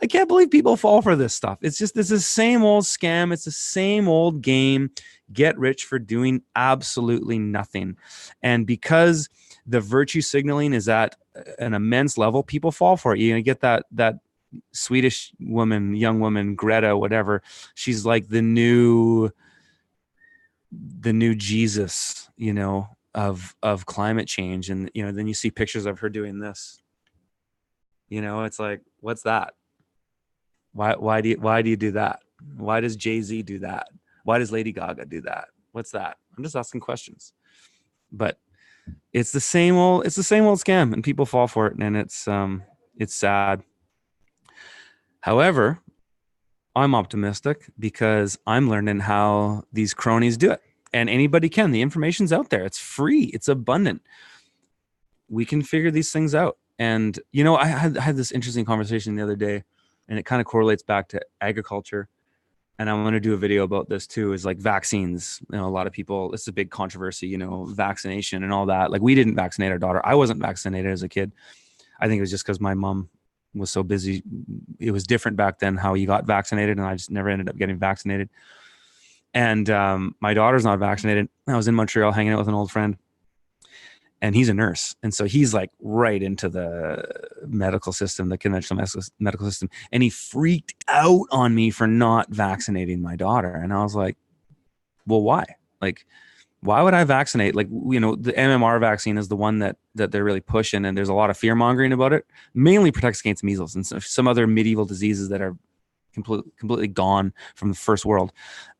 I can't believe people fall for this stuff. It's the same old scam. It's the same old game. Get rich for doing absolutely nothing. And because the virtue signaling is at an immense level, people fall for it. You're going to get that Swedish woman, young woman, Greta, whatever. She's like the new Jesus, of climate change. And, then you see pictures of her doing this. It's like, what's that? Why do you do that? Why does Jay-Z do that? Why does Lady Gaga do that? What's that? I'm just asking questions. But it's the same old scam, and people fall for it, and it's sad. However, I'm optimistic because I'm learning how these cronies do it. And anybody can. The information's out there. It's free. It's abundant. We can figure these things out. And, I had this interesting conversation the other day, and it kind of correlates back to agriculture. And I'm going to do a video about this too, is like vaccines. A lot of people, it's a big controversy, vaccination and all that. Like, we didn't vaccinate our daughter. I wasn't vaccinated as a kid. I think it was just because my mom was so busy. It was different back then how you got vaccinated, and I just never ended up getting vaccinated. And my daughter's not vaccinated. I was in Montreal hanging out with an old friend, and he's a nurse. And so he's like right into the medical system, the conventional medical system. And he freaked out on me for not vaccinating my daughter. And I was like, well, why? Like, why would I vaccinate? Like, the MMR vaccine is the one that they're really pushing. And there's a lot of fear mongering about it. Mainly protects against measles and some other medieval diseases that are completely gone from the first world.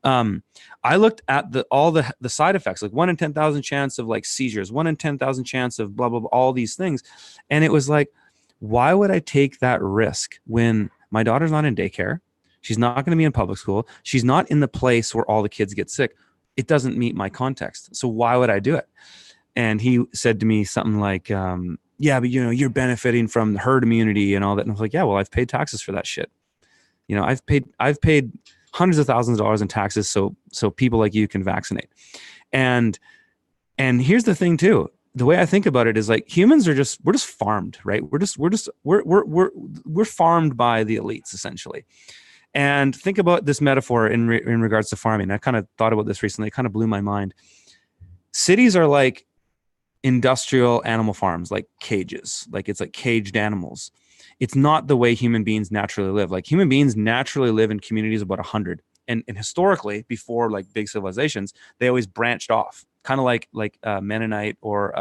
I looked at all the side effects, like 1 in 10,000 chance of like seizures, 1 in 10,000 chance of blah, blah, blah, all these things. And it was like, why would I take that risk when my daughter's not in daycare? She's not going to be in public school. She's not in the place where all the kids get sick. It doesn't meet my context. So why would I do it? And he said to me something like, yeah, but you're benefiting from the herd immunity and all that. And I was like, yeah, well, I've paid taxes for that shit. I've paid hundreds of thousands of dollars in taxes so people like you can vaccinate. And here's the thing too. The way I think about it is like, humans we're just farmed, right? We're farmed by the elites essentially. And think about this metaphor in regards to farming. I kind of thought about this recently. It kind of blew my mind. Cities are like industrial animal farms, like cages. Like it's like caged animals. It's not the way human beings naturally live. Like human beings naturally live in communities of about 100. And historically, before like big civilizations, they always branched off, kind of like Mennonite or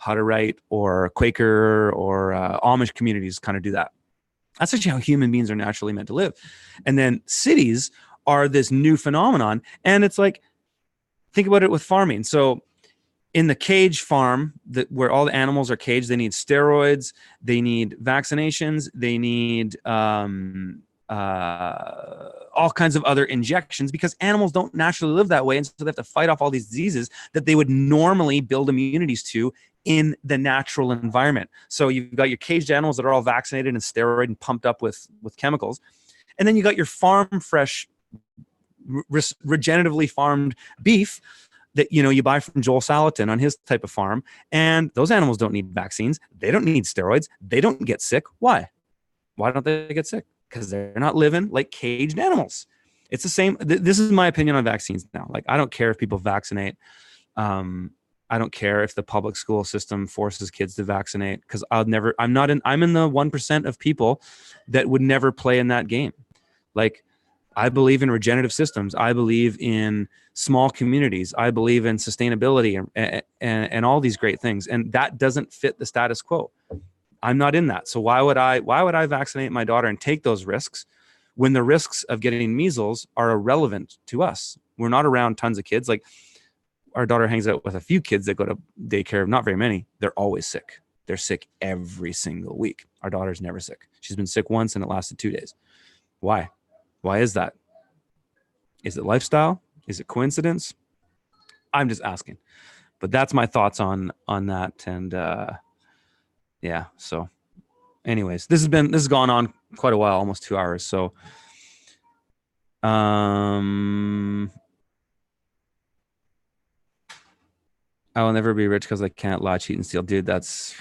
Hutterite or Quaker or Amish communities kind of do that. That's actually how human beings are naturally meant to live. And then cities are this new phenomenon. And it's like, think about it with farming. So in the cage farm, where all the animals are caged, they need steroids, they need vaccinations, they need all kinds of other injections, because animals don't naturally live that way. And so they have to fight off all these diseases that they would normally build immunities to in the natural environment. So you've got your caged animals that are all vaccinated and steroid and pumped up with chemicals. And then you got your farm fresh, regeneratively farmed beef that you buy from Joel Salatin on his type of farm. And those animals don't need vaccines. They don't need steroids. They don't get sick. Why? Why don't they get sick? Because they're not living like caged animals. It's the same. This is my opinion on vaccines now. Like, I don't care if people vaccinate. I don't care if the public school system forces kids to vaccinate, because I'm in the 1% of people that would never play in that game. Like, I believe in regenerative systems. I believe in small communities. I believe in sustainability and all these great things. And that doesn't fit the status quo. I'm not in that. So why would I vaccinate my daughter and take those risks when the risks of getting measles are irrelevant to us? We're not around tons of kids. Like, our daughter hangs out with a few kids that go to daycare, not very many. They're always sick. They're sick every single week. Our daughter's never sick. She's been sick once and it lasted 2 days. Why? Why is that? Is it lifestyle? Is it coincidence? I'm just asking. But that's my thoughts on that. And yeah. So anyways, this has gone on quite a while, almost 2 hours. So I will never be rich because I can't lie, cheat, and steal. Dude, that's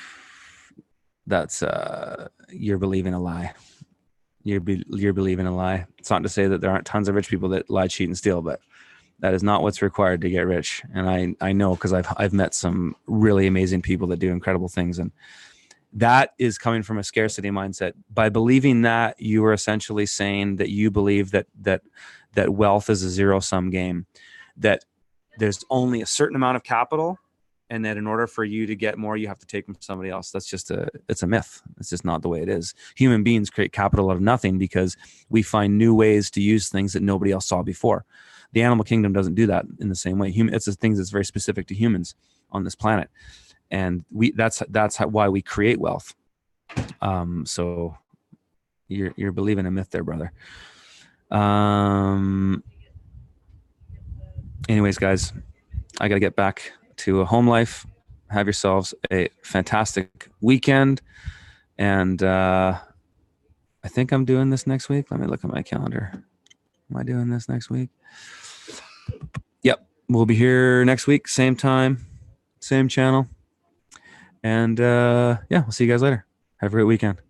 you're believing a lie. You're believing a lie. It's not to say that there aren't tons of rich people that lie, cheat, and steal, but that is not what's required to get rich. And I know, because I've met some really amazing people that do incredible things, and that is coming from a scarcity mindset. By believing that, you are essentially saying that you believe that wealth is a zero-sum game, that there's only a certain amount of capital, and that in order for you to get more, you have to take from somebody else. It's a myth. It's just not the way it is. Human beings create capital out of nothing because we find new ways to use things that nobody else saw before. The animal kingdom doesn't do that in the same way. It's a thing that's very specific to humans on this planet. And that's why we create wealth. So you're believing a myth there, brother. Anyways, guys, I got to get back to a home life. Have yourselves a fantastic weekend. And I think I'm doing this next week. Let me look at my calendar. Am I doing this next week? Yep. We'll be here next week. Same time, same channel. And yeah, we'll see you guys later. Have a great weekend.